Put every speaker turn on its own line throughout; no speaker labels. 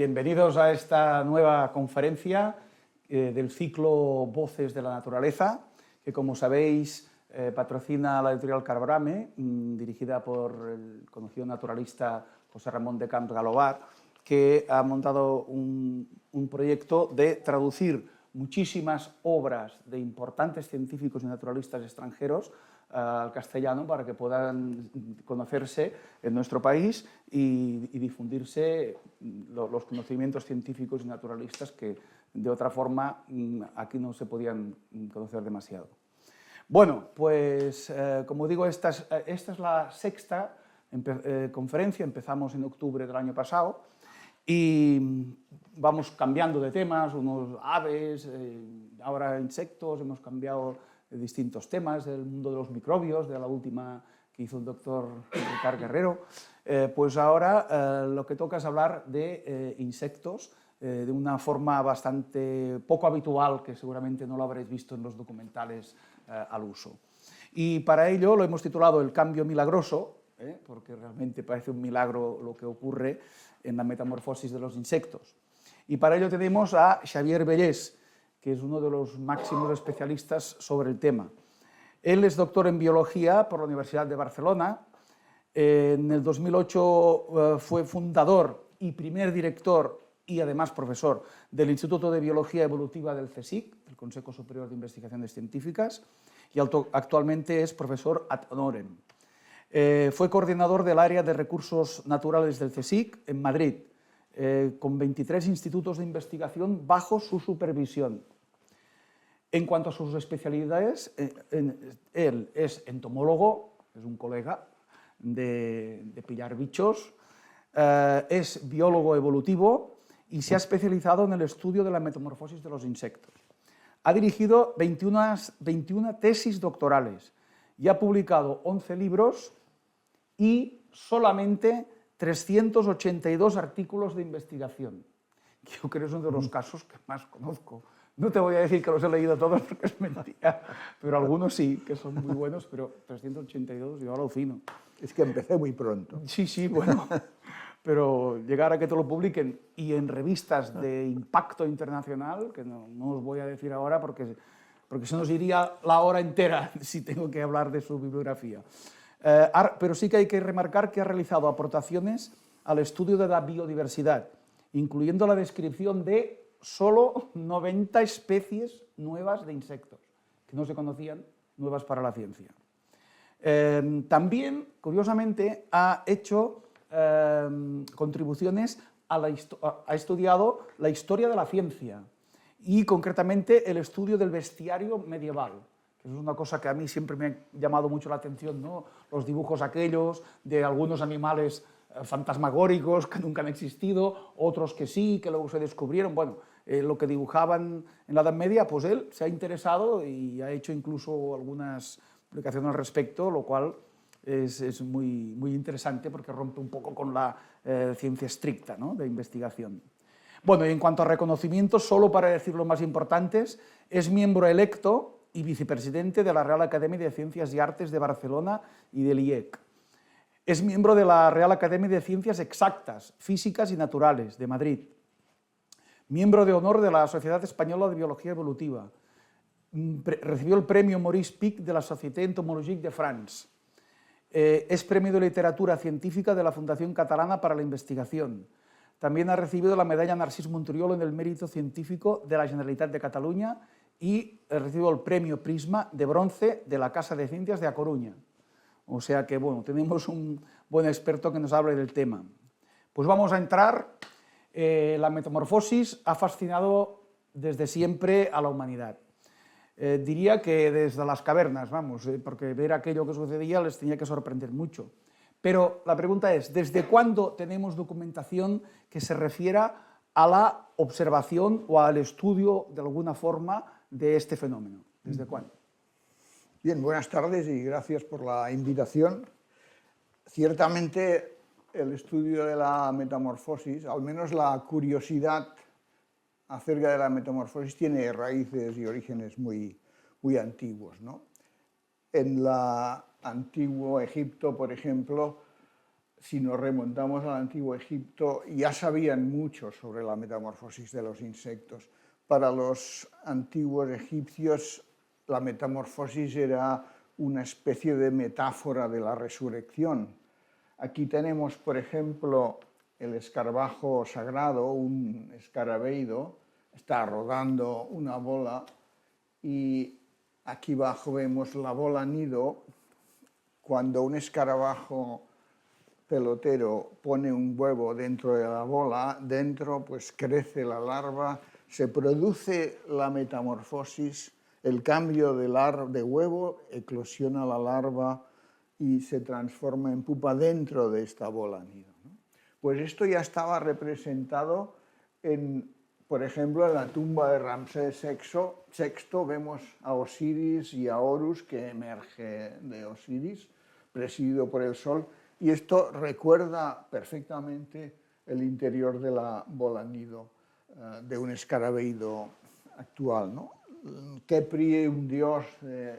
Bienvenidos a esta nueva conferencia del ciclo Voces de la Naturaleza, que como sabéis patrocina la editorial Carbrame, dirigida por el conocido naturalista José Ramón de Camps Galobar, que ha montado un proyecto de traducir muchísimas obras de importantes científicos y naturalistas extranjeros al castellano para que puedan conocerse en nuestro país y difundirse los conocimientos científicos y naturalistas que de otra forma aquí no se podían conocer demasiado. Bueno, pues como digo, esta es la sexta conferencia, empezamos en octubre del año pasado y vamos cambiando de temas, unos aves, ahora insectos, hemos cambiado distintos temas del mundo de los microbios, de la última que hizo el doctor Ricard Guerrero, pues ahora lo que toca es hablar de insectos de una forma bastante poco habitual, que seguramente no lo habréis visto en los documentales al uso. Y para ello lo hemos titulado El cambio milagroso, porque realmente parece un milagro lo que ocurre en la metamorfosis de los insectos. Y para ello tenemos a Xavier Bellés, que es uno de los máximos especialistas sobre el tema. Él es doctor en biología por la Universidad de Barcelona. En el 2008 fue fundador y primer director y además profesor del Instituto de Biología Evolutiva del CSIC, el Consejo Superior de Investigaciones Científicas, y actualmente es profesor ad honorem. Fue coordinador del área de recursos naturales del CSIC en Madrid, con 23 institutos de investigación bajo su supervisión. En cuanto a sus especialidades, él es entomólogo, es un colega de pillar bichos, es biólogo evolutivo y se ha especializado en el estudio de la metamorfosis de los insectos. Ha dirigido 21 tesis doctorales y ha publicado 11 libros y solamente 382 artículos de investigación. Yo creo que es uno de los casos que más conozco. No te voy a decir que los he leído todos porque es mentira, pero algunos sí, que son muy buenos, pero 382 yo alucino.
Es que empecé muy pronto.
Sí, bueno, pero llegar a que te lo publiquen y en revistas de impacto internacional, que no os voy a decir ahora porque se nos iría la hora entera si tengo que hablar de su bibliografía. Pero sí que hay que remarcar que ha realizado aportaciones al estudio de la biodiversidad, incluyendo la descripción de solo 90 especies nuevas de insectos, que no se conocían, nuevas para la ciencia. También, curiosamente, ha hecho contribuciones ha estudiado la historia de la ciencia y, concretamente, el estudio del bestiario medieval, que es una cosa que a mí siempre me ha llamado mucho la atención, ¿no? Los dibujos aquellos de algunos animales fantasmagóricos que nunca han existido, otros que sí, que luego se descubrieron. Bueno, lo que dibujaban en la Edad Media, pues él se ha interesado y ha hecho incluso algunas publicaciones al respecto, lo cual es muy interesante porque rompe un poco con la ciencia estricta, ¿no?, de investigación. Bueno, y en cuanto a reconocimientos, solo para decir los más importantes, es miembro electo y vicepresidente de la Real Academia de Ciencias y Artes de Barcelona y del IEC. Es miembro de la Real Academia de Ciencias Exactas, Físicas y Naturales de Madrid. Miembro de honor de la Sociedad Española de Biología Evolutiva. Recibió el premio Maurice Pic de la Société Entomologique de France. Es premio de literatura científica de la Fundación Catalana para la Investigación. También ha recibido la medalla Narcís Monturiol en el mérito científico de la Generalitat de Cataluña y recibió el premio Prisma de bronce de la Casa de Ciencias de A Coruña. O sea que, bueno, tenemos un buen experto que nos hable del tema. Pues vamos a entrar. La metamorfosis ha fascinado desde siempre a la humanidad. Diría que desde las cavernas, vamos, porque ver aquello que sucedía les tenía que sorprender mucho. Pero la pregunta es, ¿desde cuándo tenemos documentación que se refiera a la observación o al estudio, de alguna forma, de este fenómeno? ¿Desde cuándo?
Bien, buenas tardes y gracias por la invitación. Ciertamente, el estudio de la metamorfosis, al menos la curiosidad acerca de la metamorfosis, tiene raíces y orígenes muy antiguos, ¿no? En el antiguo Egipto, por ejemplo, si nos remontamos al antiguo Egipto, ya sabían mucho sobre la metamorfosis de los insectos. Para los antiguos egipcios, la metamorfosis era una especie de metáfora de la resurrección. Aquí tenemos, por ejemplo, el escarabajo sagrado, un escarabeido, está rodando una bola y aquí abajo vemos la bola nido. Cuando un escarabajo pelotero pone un huevo dentro de la bola, dentro pues crece la larva, se produce la metamorfosis, el cambio de huevo, eclosiona la larva y se transforma en pupa dentro de esta bola nido, ¿no? Pues esto ya estaba representado por ejemplo, en la tumba de Ramsés VI vemos a Osiris y a Horus, que emerge de Osiris, presidido por el sol, y esto recuerda perfectamente el interior de la bola nido de un escarabeido actual, ¿no? Kepri, un dios de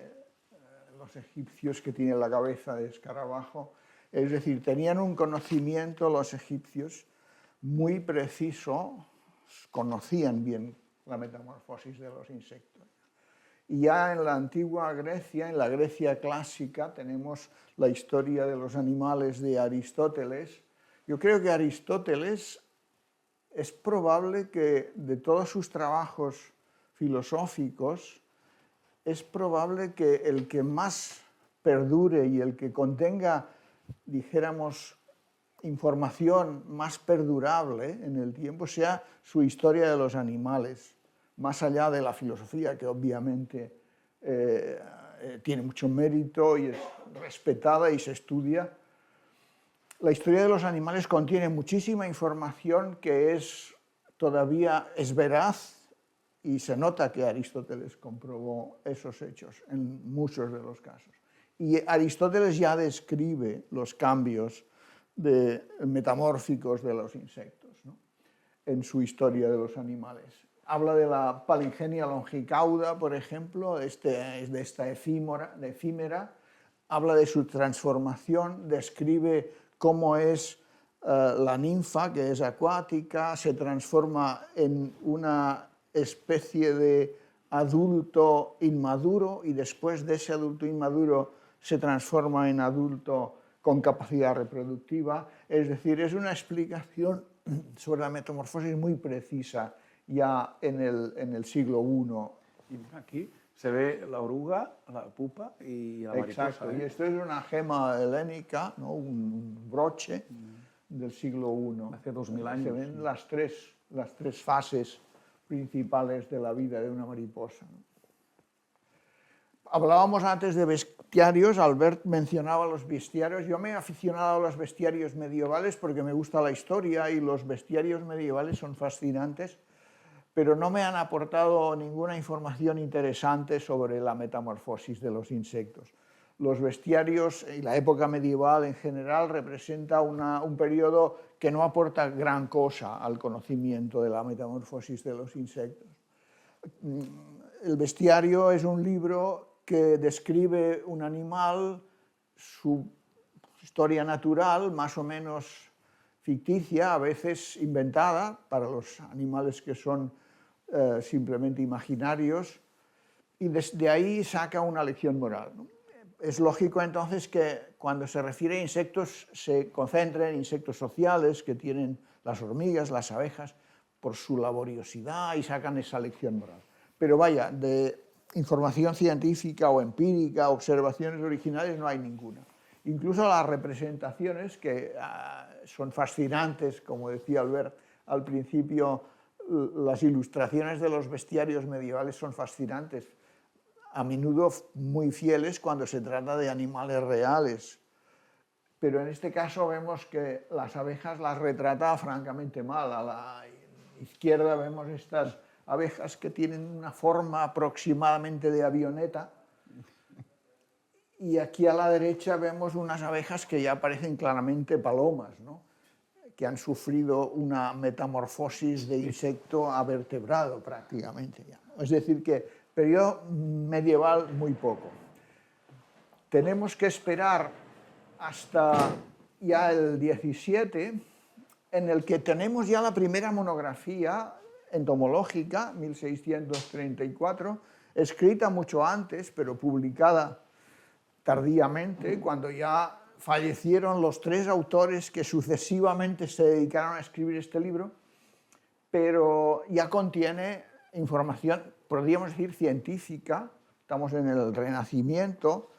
los egipcios que tiene la cabeza de escarabajo, es decir, tenían un conocimiento los egipcios muy preciso, conocían bien la metamorfosis de los insectos. Y ya en la antigua Grecia, en la Grecia clásica, tenemos la historia de los animales de Aristóteles. Yo creo que Aristóteles es probable que de todos sus trabajos filosóficos, es probable que el que más perdure y el que contenga, dijéramos, información más perdurable en el tiempo sea su historia de los animales, más allá de la filosofía, que obviamente tiene mucho mérito y es respetada y se estudia. La historia de los animales contiene muchísima información que todavía es veraz y se nota que Aristóteles comprobó esos hechos en muchos de los casos. Y Aristóteles ya describe los cambios metamórficos de los insectos, ¿no?, en su historia de los animales. Habla de la Palingenia longicauda, por ejemplo, de esta efímera, habla de su transformación, describe cómo es la ninfa, que es acuática, se transforma en una especie de adulto inmaduro y después de ese adulto inmaduro se transforma en adulto con capacidad reproductiva. Es decir, es una explicación sobre la metamorfosis muy precisa ya en el siglo I.
Aquí se ve la oruga, la pupa y la mariposa.
Exacto, y esto es una gema helénica, ¿no?, un broche del siglo I.
Hace 2000 años.
Se ven las tres fases principales de la vida de una mariposa, ¿no? Hablábamos antes de bestiarios, Albert mencionaba los bestiarios. Yo me he aficionado a los bestiarios medievales porque me gusta la historia y los bestiarios medievales son fascinantes, pero no me han aportado ninguna información interesante sobre la metamorfosis de los insectos. Los bestiarios y la época medieval en general representa un periodo que no aporta gran cosa al conocimiento de la metamorfosis de los insectos. El bestiario es un libro que describe un animal, su historia natural, más o menos ficticia, a veces inventada, para los animales que son simplemente imaginarios, y desde ahí saca una lección moral, ¿no? Es lógico entonces que cuando se refiere a insectos se concentre en insectos sociales que tienen las hormigas, las abejas, por su laboriosidad y sacan esa lección moral. Pero vaya, de información científica o empírica, observaciones originales, no hay ninguna. Incluso las representaciones, que son fascinantes, como decía Albert al principio, las ilustraciones de los bestiarios medievales son fascinantes, a menudo muy fieles cuando se trata de animales reales. Pero en este caso vemos que las abejas las retrata francamente mal. A la izquierda vemos estas abejas que tienen una forma aproximadamente de avioneta, y aquí a la derecha vemos unas abejas que ya parecen claramente palomas, ¿no?, que han sufrido una metamorfosis de insecto a vertebrado prácticamente ya. Es decir, que periodo medieval muy poco. Tenemos que esperar hasta ya el 17, en el que tenemos ya la primera monografía entomológica, 1634, escrita mucho antes, pero publicada tardíamente, cuando ya fallecieron los 3 autores que sucesivamente se dedicaron a escribir este libro, pero ya contiene información, podríamos decir, científica. Estamos en el Renacimiento,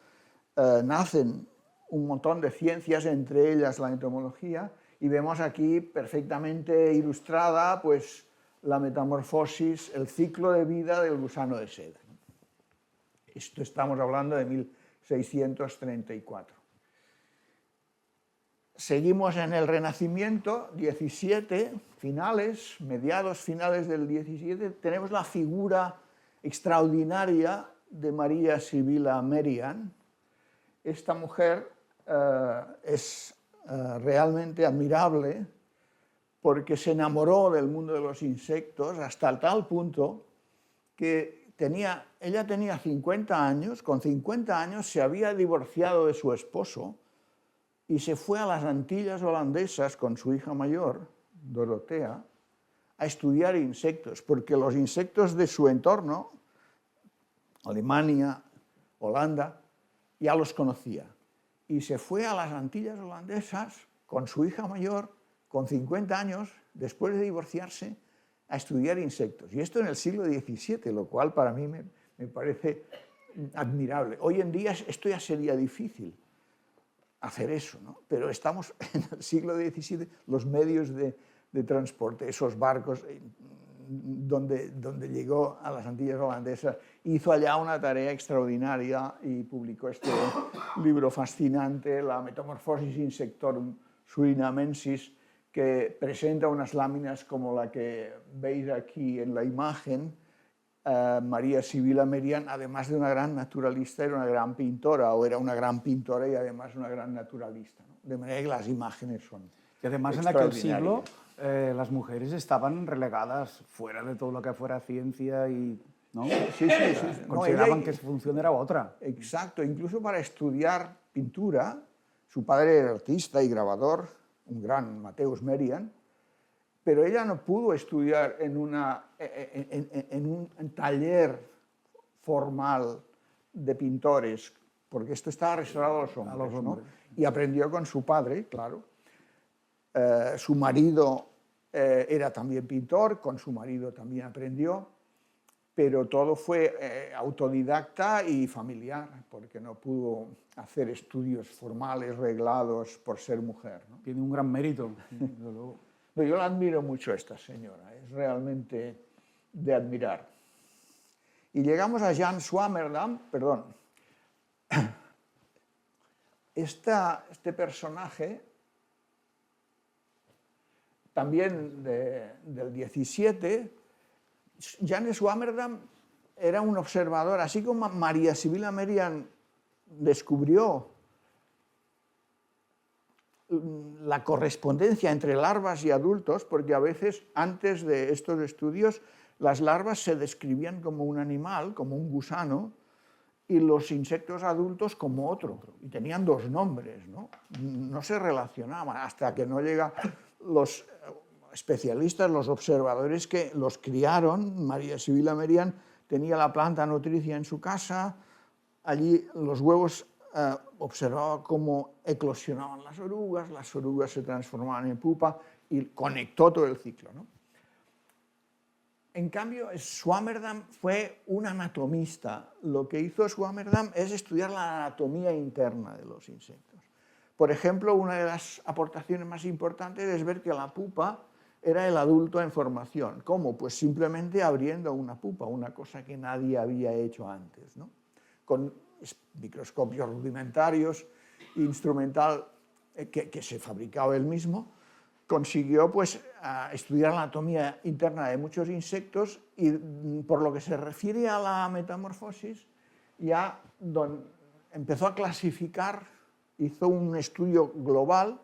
nacen un montón de ciencias, entre ellas la entomología, y vemos aquí perfectamente ilustrada pues, la metamorfosis, el ciclo de vida del gusano de seda. Esto estamos hablando de 1634. Seguimos en el Renacimiento, 17, mediados finales del 17, tenemos la figura extraordinaria de María Sibila Merian. Esta mujer es realmente admirable porque se enamoró del mundo de los insectos hasta tal punto que ella tenía 50 años, con 50 años se había divorciado de su esposo y se fue a las Antillas holandesas con su hija mayor, Dorotea, a estudiar insectos, porque los insectos de su entorno, Alemania, Holanda, ya los conocía. Y se fue a las Antillas holandesas con su hija mayor, con 50 años, después de divorciarse, a estudiar insectos. Y esto en el siglo XVII, lo cual para mí me parece admirable. Hoy en día esto ya sería difícil, hacer eso, ¿no? Pero estamos en el siglo XVII, los medios de transporte, esos barcos, donde llegó a las Antillas holandesas, hizo allá una tarea extraordinaria y publicó este libro fascinante, La Metamorphosis Insectorum Surinamensis, que presenta unas láminas como la que veis aquí en la imagen. María Sibila Merian, además de una gran naturalista, era una gran pintora, o era una gran pintora y además una gran naturalista, ¿no? De manera que las imágenes son
Y además en aquel siglo las mujeres estaban relegadas fuera de todo lo que fuera ciencia y... ¿no?
Sí.
Consideraban que su función era otra.
Exacto, incluso para estudiar pintura, su padre era artista y grabador, un gran Mateusz Merian, pero ella no pudo estudiar en un taller formal de pintores, porque esto estaba reservado a los hombres, ¿no? Y aprendió con su padre, claro. Su marido era también pintor, con su marido también aprendió, pero todo fue autodidacta y familiar, porque no pudo hacer estudios formales, reglados, por ser mujer, ¿no?
Tiene un gran mérito.
No, yo la admiro mucho a esta señora, es realmente de admirar. Y llegamos a Jan Swammerdam, perdón. Este personaje, también del 17, Jan Swammerdam era un observador, así como María Sibila Merian descubrió la correspondencia entre larvas y adultos, porque a veces antes de estos estudios las larvas se describían como un animal, como un gusano, y los insectos adultos como otro, y tenían 2 nombres, ¿no? No se relacionaban hasta que no llegan los especialistas, los observadores que los criaron. María Sibila Merian tenía la planta nutricia en su casa, allí los huevos observaba cómo eclosionaban las orugas se transformaban en pupa y conectó todo el ciclo, ¿no? En cambio, Swammerdam fue un anatomista. Lo que hizo Swammerdam es estudiar la anatomía interna de los insectos. Por ejemplo, una de las aportaciones más importantes es ver que la pupa era el adulto en formación. ¿Cómo? Pues simplemente abriendo una pupa, una cosa que nadie había hecho antes, ¿no? Con microscopios rudimentarios, instrumental que se fabricaba él mismo, consiguió pues, estudiar la anatomía interna de muchos insectos y por lo que se refiere a la metamorfosis, ya empezó a clasificar, hizo un estudio global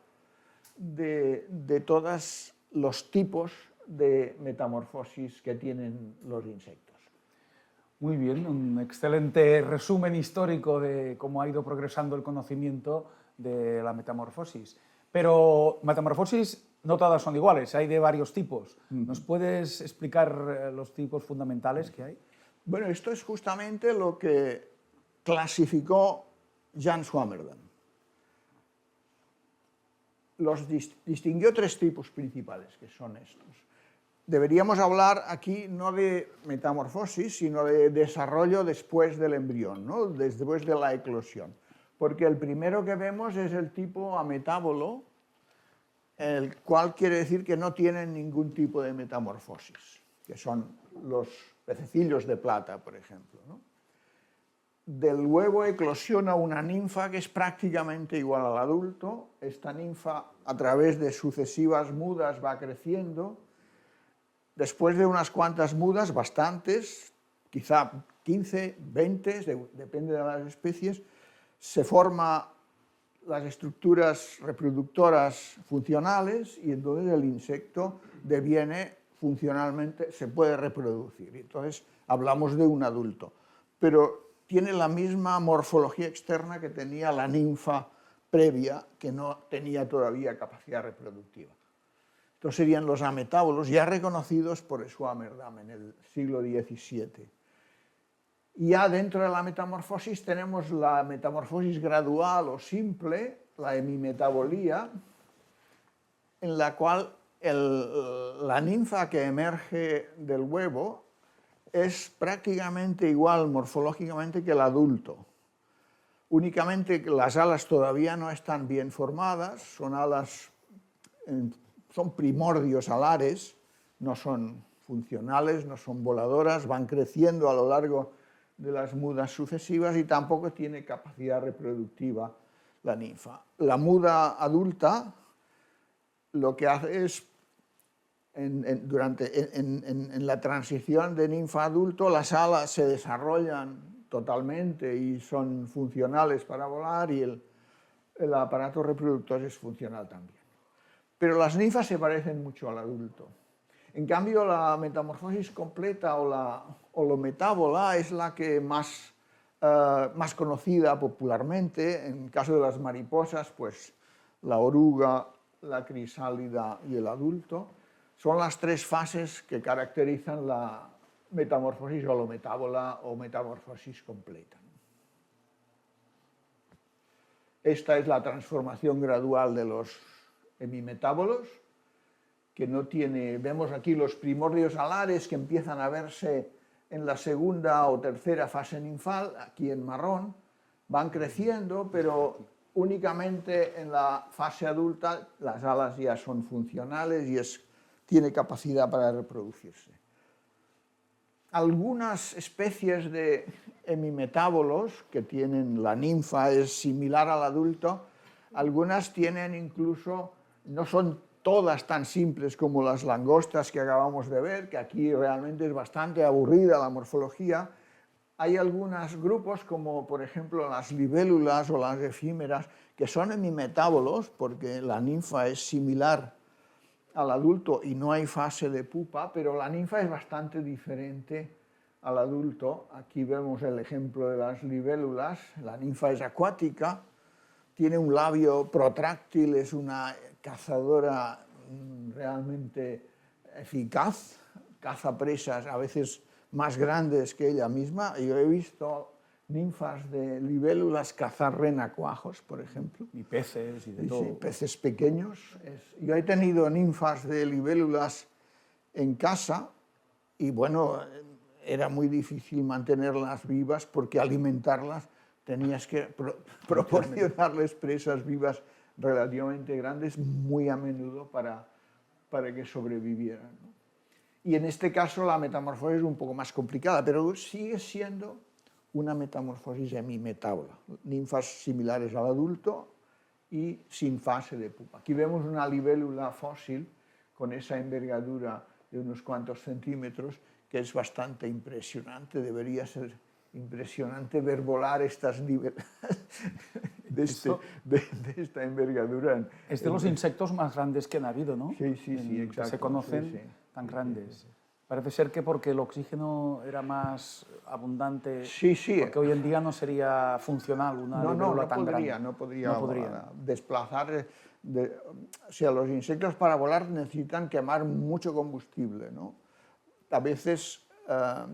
de todos los tipos de metamorfosis que tienen los insectos.
Muy bien, un excelente resumen histórico de cómo ha ido progresando el conocimiento de la metamorfosis. Pero metamorfosis no todas son iguales, hay de varios tipos. ¿Nos puedes explicar los tipos fundamentales que hay?
Bueno, esto es justamente lo que clasificó Jan Swammerdam. Distinguió tres tipos principales, que son estos. Deberíamos hablar aquí no de metamorfosis, sino de desarrollo después del embrión, ¿no? Después de la eclosión. Porque el primero que vemos es el tipo ametábolo, el cual quiere decir que no tienen ningún tipo de metamorfosis, que son los pececillos de plata, por ejemplo, ¿no? Del huevo eclosiona una ninfa que es prácticamente igual al adulto. Esta ninfa, a través de sucesivas mudas, va creciendo. Después de unas cuantas mudas, bastantes, quizá 15, 20, depende de las especies, se forman las estructuras reproductoras funcionales y entonces el insecto deviene funcionalmente, se puede reproducir. Entonces hablamos de un adulto, pero tiene la misma morfología externa que tenía la ninfa previa, que no tenía todavía capacidad reproductiva. Estos serían los ametábolos, ya reconocidos por Swammerdam en el siglo XVII. Y ya dentro de la metamorfosis tenemos la metamorfosis gradual o simple, la hemimetabolía, en la cual la ninfa que emerge del huevo es prácticamente igual morfológicamente que el adulto. Únicamente que las alas todavía no están bien formadas, son primordios alares, no son funcionales, no son voladoras, van creciendo a lo largo de las mudas sucesivas y tampoco tiene capacidad reproductiva la ninfa. La muda adulta lo que hace es, en la transición de ninfa a adulto, las alas se desarrollan totalmente y son funcionales para volar y el aparato reproductor es funcional también. Pero las ninfas se parecen mucho al adulto. En cambio, la metamorfosis completa o lo metábola es la que más conocida popularmente. En el caso de las mariposas, pues la oruga, la crisálida y el adulto. Son las tres fases que caracterizan la metamorfosis holometábola o metamorfosis completa. Esta es la transformación gradual de los hemimetábolos, que no tiene, vemos aquí los primordios alares que empiezan a verse en la segunda o tercera fase ninfal, aquí en marrón, van creciendo, pero únicamente en la fase adulta las alas ya son funcionales y tiene capacidad para reproducirse. Algunas especies de hemimetábolos que tienen, la ninfa es similar al adulto, algunas tienen incluso, no son todas tan simples como las langostas que acabamos de ver, que aquí realmente es bastante aburrida la morfología. Hay algunos grupos, como por ejemplo las libélulas o las efímeras, que son hemimetábolos porque la ninfa es similar al adulto y no hay fase de pupa, pero la ninfa es bastante diferente al adulto. Aquí vemos el ejemplo de las libélulas. La ninfa es acuática, tiene un labio protráctil, es una cazadora realmente eficaz, caza presas a veces más grandes que ella misma. Yo he visto ninfas de libélulas cazar renacuajos, por ejemplo.
Y peces y de todo.
Sí, peces pequeños. Yo he tenido ninfas de libélulas en casa y bueno, era muy difícil mantenerlas vivas porque alimentarlas tenías que proporcionarles presas vivas relativamente grandes muy a menudo para que sobrevivieran, ¿no? Y en este caso la metamorfosis es un poco más complicada, pero sigue siendo una metamorfosis hemimetábola, ninfas similares al adulto y sin fase de pupa. Aquí vemos una libélula fósil con esa envergadura de unos cuantos centímetros que es bastante impresionante, debería ser impresionante ver volar estas libélulas de esta envergadura.
Es de los insectos más grandes que han habido, ¿no?
Sí, exacto.
Que se conocen, tan grandes. Parece ser que porque el oxígeno era más abundante, porque hoy en día no sería funcional una libélula tan grande.
No podría desplazar. O sea, los insectos para volar necesitan quemar mucho combustible, ¿no? A veces,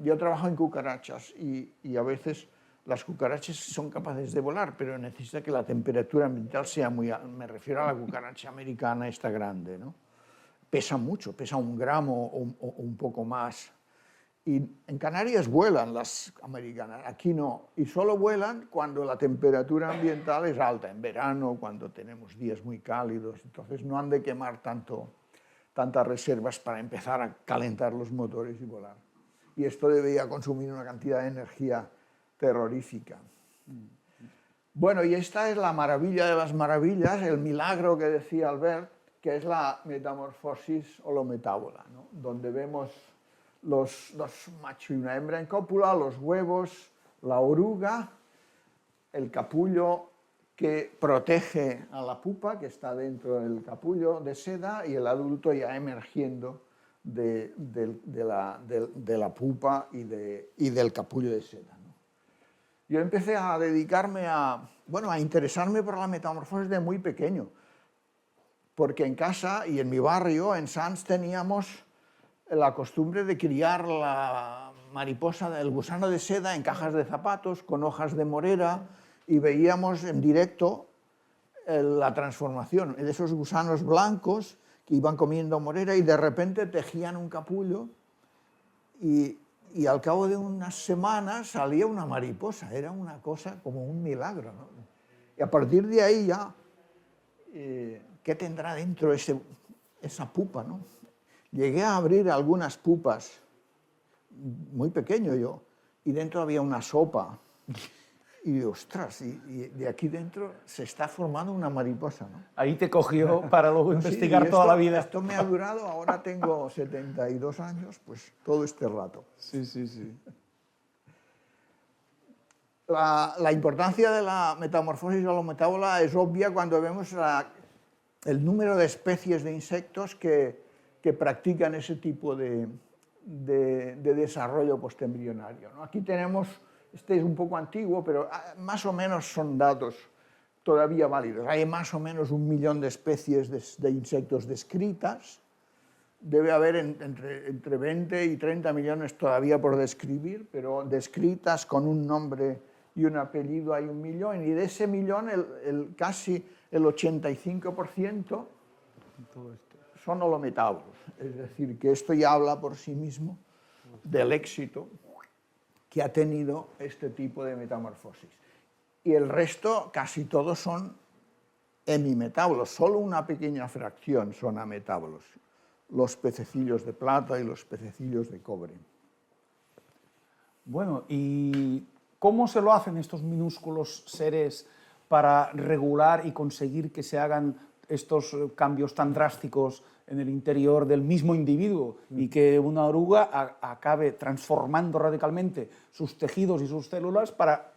yo trabajo en cucarachas y a veces las cucarachas son capaces de volar, pero necesita que la temperatura ambiental sea muy alta. Me refiero a la cucaracha americana, esta grande, ¿no? Pesa mucho, pesa 1 gramo o un poco más. Y en Canarias vuelan las americanas, aquí no. Y solo vuelan cuando la temperatura ambiental es alta, en verano, cuando tenemos días muy cálidos. Entonces no han de quemar tantas reservas para empezar a calentar los motores y volar. Y esto debería consumir una cantidad de energía terrorífica. Bueno, y esta es la maravilla de las maravillas, el milagro que decía Albert, que es la metamorfosis holometábola, ¿no? Donde vemos los machos y una hembra en cópula, los huevos, la oruga, el capullo que protege a la pupa, que está dentro del capullo de seda, y el adulto ya emergiendo de la pupa y del capullo de seda, ¿no? Yo empecé a dedicarme a interesarme por la metamorfosis de muy pequeño, porque en casa y en mi barrio, en Sants, teníamos la costumbre de criar la mariposa del gusano de seda en cajas de zapatos con hojas de morera y veíamos en directo la transformación de esos gusanos blancos que iban comiendo morera y de repente tejían un capullo y al cabo de unas semanas salía una mariposa. Era una cosa como un milagro, ¿no? Y a partir de ahí ya, ¿qué tendrá dentro esa pupa, ¿no? Llegué a abrir algunas pupas, muy pequeño yo, y dentro había una sopa. Y ostras, y de aquí dentro se está formando una mariposa, ¿no?
Ahí te cogió para luego investigar
Sí,
toda la vida.
Esto me ha durado, ahora tengo 72 años, pues todo este rato.
Sí, sí, sí.
La importancia de la metamorfosis holometábola es obvia cuando vemos el número de especies de insectos que practican ese tipo de desarrollo postembrionario, ¿no? Aquí tenemos, este es un poco antiguo, pero más o menos son datos todavía válidos. Hay más o menos 1 millón de especies de insectos descritas. Debe haber entre 20 y 30 millones todavía por describir, pero descritas con un nombre y un apellido hay 1 millón, y de ese millón casi el 85% son holometábolos. Es decir, que esto ya habla por sí mismo del éxito que ha tenido este tipo de metamorfosis. Y el resto, casi todos son hemimetábolos, solo una pequeña fracción son ametábolos, los pececillos de plata y los pececillos de cobre.
Bueno, ¿y cómo se lo hacen estos minúsculos seres para regular y conseguir que se hagan estos cambios tan drásticos en el interior del mismo individuo y que una oruga acabe transformando radicalmente sus tejidos y sus células para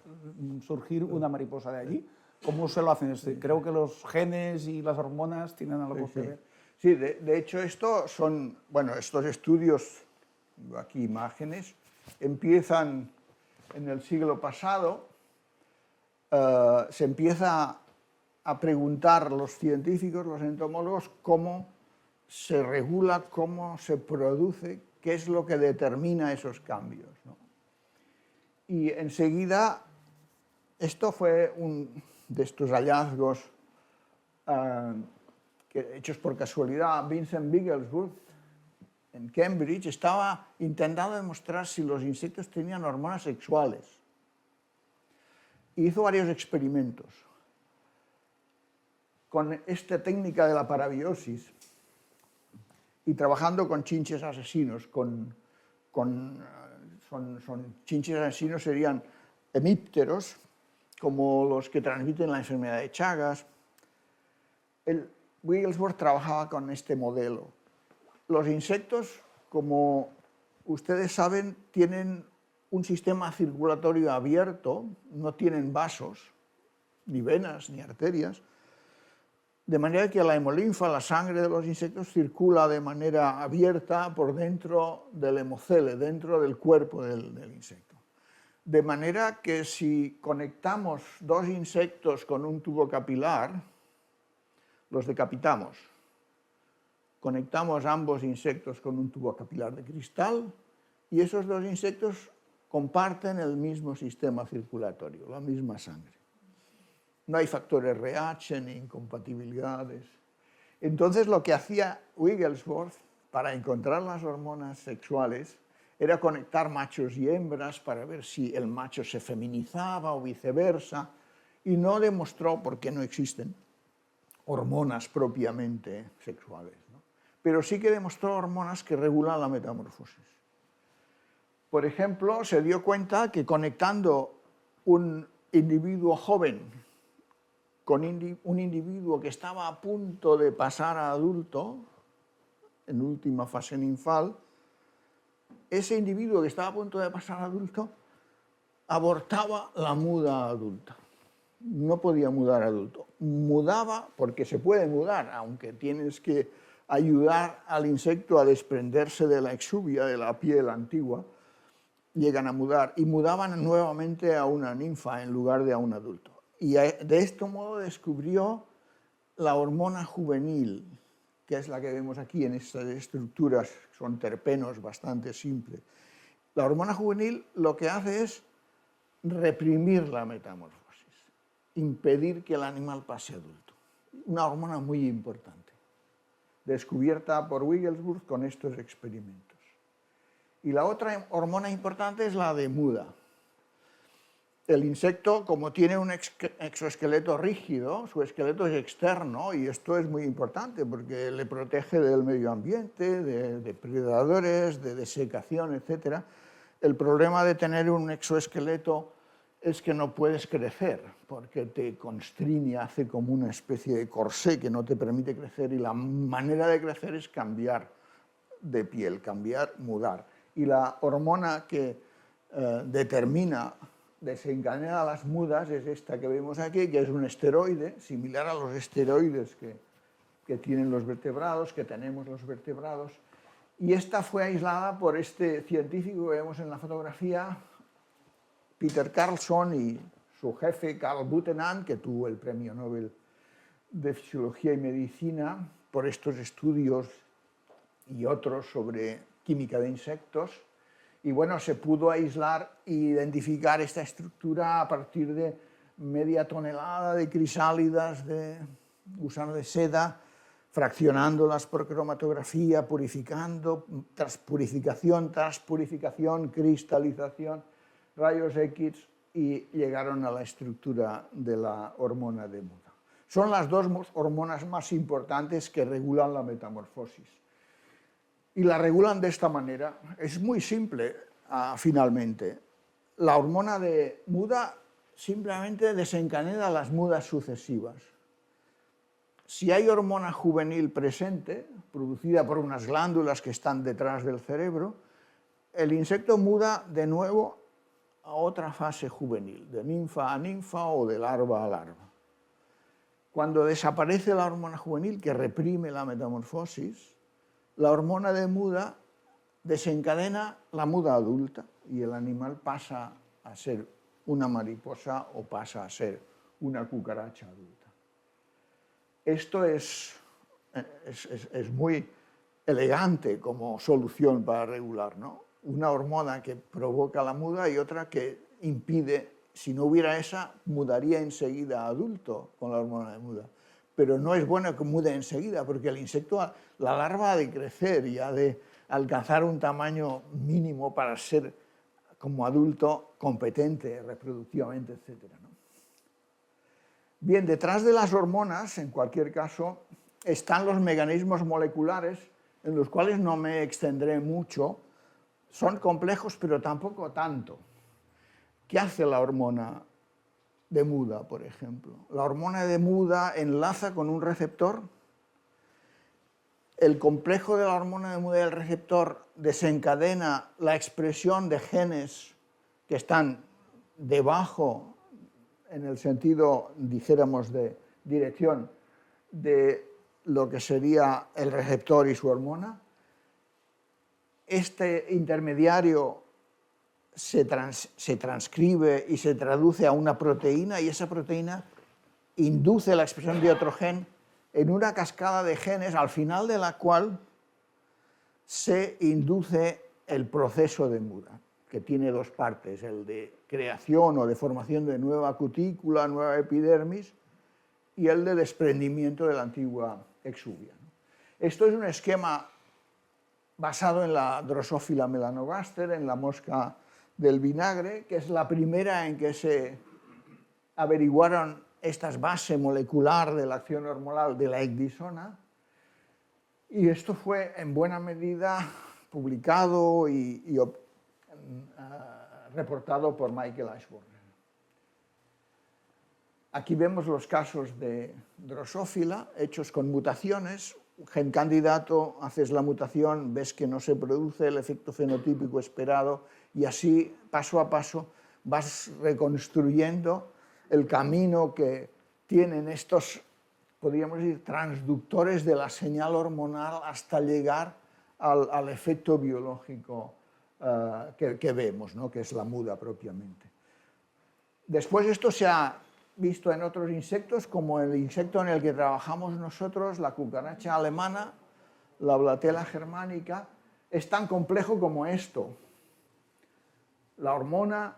surgir una mariposa de allí? ¿Cómo se lo hacen? Creo que los genes y las hormonas tienen algo que ver.
Sí, de hecho estos estudios, aquí imágenes, empiezan en el siglo pasado. Se empieza a preguntar los científicos, los entomólogos, cómo se regula, cómo se produce, qué es lo que determina esos cambios, ¿no? Y enseguida, esto fue de estos hallazgos hechos por casualidad. Vincent Bigglesworth, en Cambridge, estaba intentando demostrar si los insectos tenían hormonas sexuales. Hizo varios experimentos con esta técnica de la parabiosis y trabajando con chinches asesinos. Chinches asesinos serían hemípteros, como los que transmiten la enfermedad de Chagas. Wigglesworth trabajaba con este modelo. Los insectos, como ustedes saben, tienen un sistema circulatorio abierto, no tienen vasos, ni venas, ni arterias, de manera que la hemolinfa, la sangre de los insectos, circula de manera abierta por dentro del hemocele, dentro del cuerpo del insecto. De manera que si conectamos 2 insectos con un tubo capilar, los decapitamos, conectamos ambos insectos con un tubo capilar de cristal y esos dos insectos comparten el mismo sistema circulatorio, la misma sangre. No hay factores RH ni incompatibilidades. Entonces lo que hacía Wigglesworth para encontrar las hormonas sexuales era conectar machos y hembras para ver si el macho se feminizaba o viceversa, y no demostró por qué no existen hormonas propiamente sexuales, ¿no? Pero sí que demostró hormonas que regulan la metamorfosis. Por ejemplo, se dio cuenta que conectando un individuo joven con un individuo que estaba a punto de pasar a adulto, en última fase ninfal, ese individuo que estaba a punto de pasar a adulto abortaba la muda adulta. No podía mudar adulto. Mudaba porque se puede mudar, aunque tienes que ayudar al insecto a desprenderse de la exuvia, de la piel antigua, llegan a mudar y mudaban nuevamente a una ninfa en lugar de a un adulto. Y de este modo descubrió la hormona juvenil, que es la que vemos aquí en estas estructuras, son terpenos bastante simples. La hormona juvenil lo que hace es reprimir la metamorfosis, impedir que el animal pase adulto. Una hormona muy importante, descubierta por Wigglesworth con estos experimentos. Y la otra hormona importante es la de muda. El insecto, como tiene un exoesqueleto rígido, su esqueleto es externo, y esto es muy importante porque le protege del medio ambiente, de depredadores, de desecación, etc. El problema de tener un exoesqueleto es que no puedes crecer, porque te constriñe, hace como una especie de corsé que no te permite crecer, y la manera de crecer es cambiar de piel, cambiar, mudar. Y la hormona que desencadena las mudas es esta que vemos aquí, que es un esteroide, similar a los esteroides que tienen los vertebrados, que tenemos los vertebrados. Y esta fue aislada por este científico que vemos en la fotografía, Peter Carlson, y su jefe, Carl Butenandt, que tuvo el premio Nobel de Fisiología y Medicina por estos estudios y otros sobre química de insectos. Y bueno, se pudo aislar e identificar esta estructura a partir de media tonelada de crisálidas de gusano de seda, fraccionándolas por cromatografía, purificando, tras purificación, cristalización, rayos X, y llegaron a la estructura de la hormona de muda. Son las dos hormonas más importantes que regulan la metamorfosis. Y la regulan de esta manera. Es muy simple, finalmente. La hormona de muda simplemente desencadena las mudas sucesivas. Si hay hormona juvenil presente, producida por unas glándulas que están detrás del cerebro, el insecto muda de nuevo a otra fase juvenil, de ninfa a ninfa o de larva a larva. Cuando desaparece la hormona juvenil, que reprime la metamorfosis, la hormona de muda desencadena la muda adulta y el animal pasa a ser una mariposa o pasa a ser una cucaracha adulta. Esto es muy elegante como solución para regular, ¿no? Una hormona que provoca la muda y otra que impide. Si no hubiera esa, mudaría enseguida a adulto con la hormona de muda. Pero no es bueno que mude enseguida, porque el insecto, la larva ha de crecer y ha de alcanzar un tamaño mínimo para ser como adulto competente reproductivamente, etc., ¿no? Bien, detrás de las hormonas, en cualquier caso, están los mecanismos moleculares, en los cuales no me extendré mucho. Son complejos, pero tampoco tanto. ¿Qué hace la hormona de muda, por ejemplo? La hormona de muda enlaza con un receptor. El complejo de la hormona de muda y el receptor desencadena la expresión de genes que están debajo, en el sentido, dijéramos, de dirección de lo que sería el receptor y su hormona. Este intermediario se transcribe y se traduce a una proteína, y esa proteína induce la expresión de otro gen en una cascada de genes al final de la cual se induce el proceso de muda, que tiene dos partes, el de creación o de formación de nueva cutícula, nueva epidermis, y el de desprendimiento de la antigua exuvia. Esto es un esquema basado en la Drosophila melanogaster, en la mosca del vinagre, que es la primera en que se averiguaron estas bases molecular de la acción hormonal de la ecdisona, y esto fue en buena medida publicado y reportado por Michael Ashburn. Aquí vemos los casos de Drosophila hechos con mutaciones. Gen candidato, haces la mutación, ves que no se produce el efecto fenotípico esperado y así, paso a paso, vas reconstruyendo el camino que tienen estos, podríamos decir, transductores de la señal hormonal hasta llegar al efecto biológico que vemos, ¿no? Que es la muda propiamente. Después esto se ha visto en otros insectos, como el insecto en el que trabajamos nosotros, la cucaracha alemana, la Blatella germanica, es tan complejo como esto. La hormona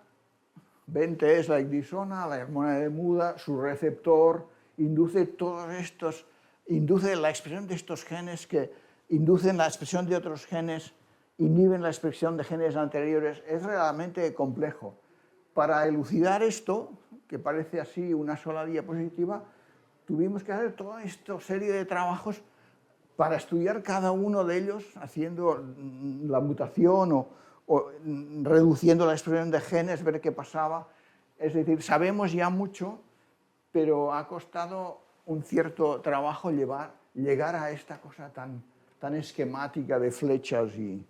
20 es la ecdisona, la hormona de muda, su receptor, induce todos estos, induce la expresión de estos genes que inducen la expresión de otros genes, inhiben la expresión de genes anteriores. Es realmente complejo. Para elucidar esto, que parece así una sola diapositiva, tuvimos que hacer toda esta serie de trabajos para estudiar cada uno de ellos, haciendo la mutación o reduciendo la expresión de genes, ver qué pasaba. Es decir, sabemos ya mucho, pero ha costado un cierto trabajo llegar a esta cosa tan esquemática de flechas y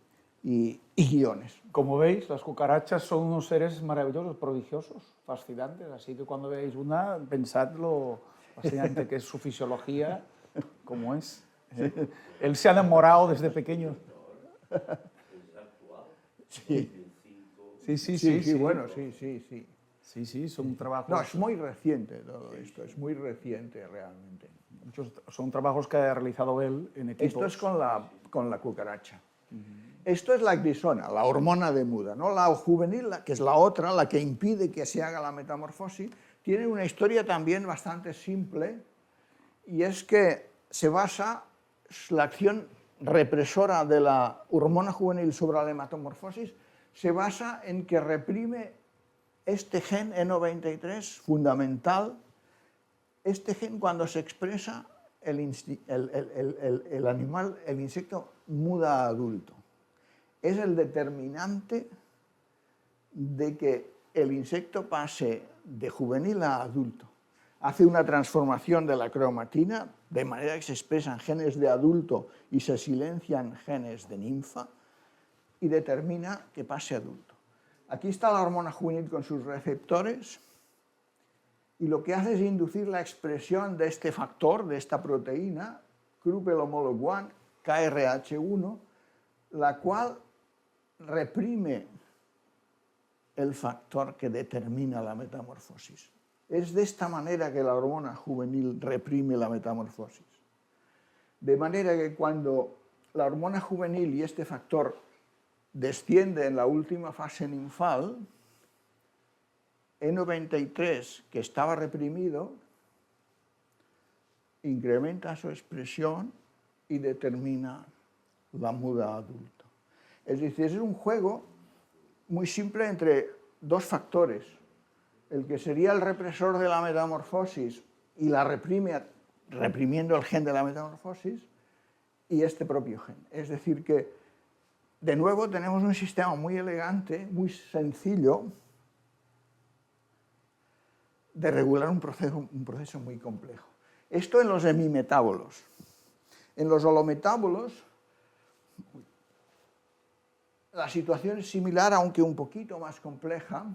guiones.
Como veis, las cucarachas son unos seres maravillosos, prodigiosos, fascinantes, así que cuando veáis una, pensad lo fascinante que es su fisiología, como es. Él se ha enamorado desde pequeño.
Sí.
Sí.
Bueno, sí.
Sí, son trabajos...
No, es muy reciente todo esto, es muy reciente realmente.
Muchos son trabajos que ha realizado él en equipos.
Esto es con la cucaracha. Esto es la ecdisona, la hormona de muda, ¿no? La juvenil, que es la otra, la que impide que se haga la metamorfosis, tiene una historia también bastante simple, y es que se basa la acción represora de la hormona juvenil sobre la metamorfosis, se basa en que reprime este gen E93 fundamental. Este gen, cuando se expresa, el insecto muda a adulto. Es el determinante de que el insecto pase de juvenil a adulto. Hace una transformación de la cromatina, de manera que se expresan genes de adulto y se silencian genes de ninfa, y determina que pase a adulto. Aquí está la hormona juvenil con sus receptores, y lo que hace es inducir la expresión de este factor, de esta proteína, Kruppel homolog 1, KRH1, la cual reprime el factor que determina la metamorfosis. Es de esta manera que la hormona juvenil reprime la metamorfosis. De manera que cuando la hormona juvenil y este factor desciende en la última fase ninfal, E93, que estaba reprimido, incrementa su expresión y determina la muda adulto. Es decir, es un juego muy simple entre dos factores. El que sería el represor de la metamorfosis y la reprime reprimiendo el gen de la metamorfosis, y este propio gen. Es decir que, de nuevo, tenemos un sistema muy elegante, muy sencillo, de regular un proceso muy complejo. Esto en los hemimetábolos. En los holometábolos, la situación es similar, aunque un poquito más compleja,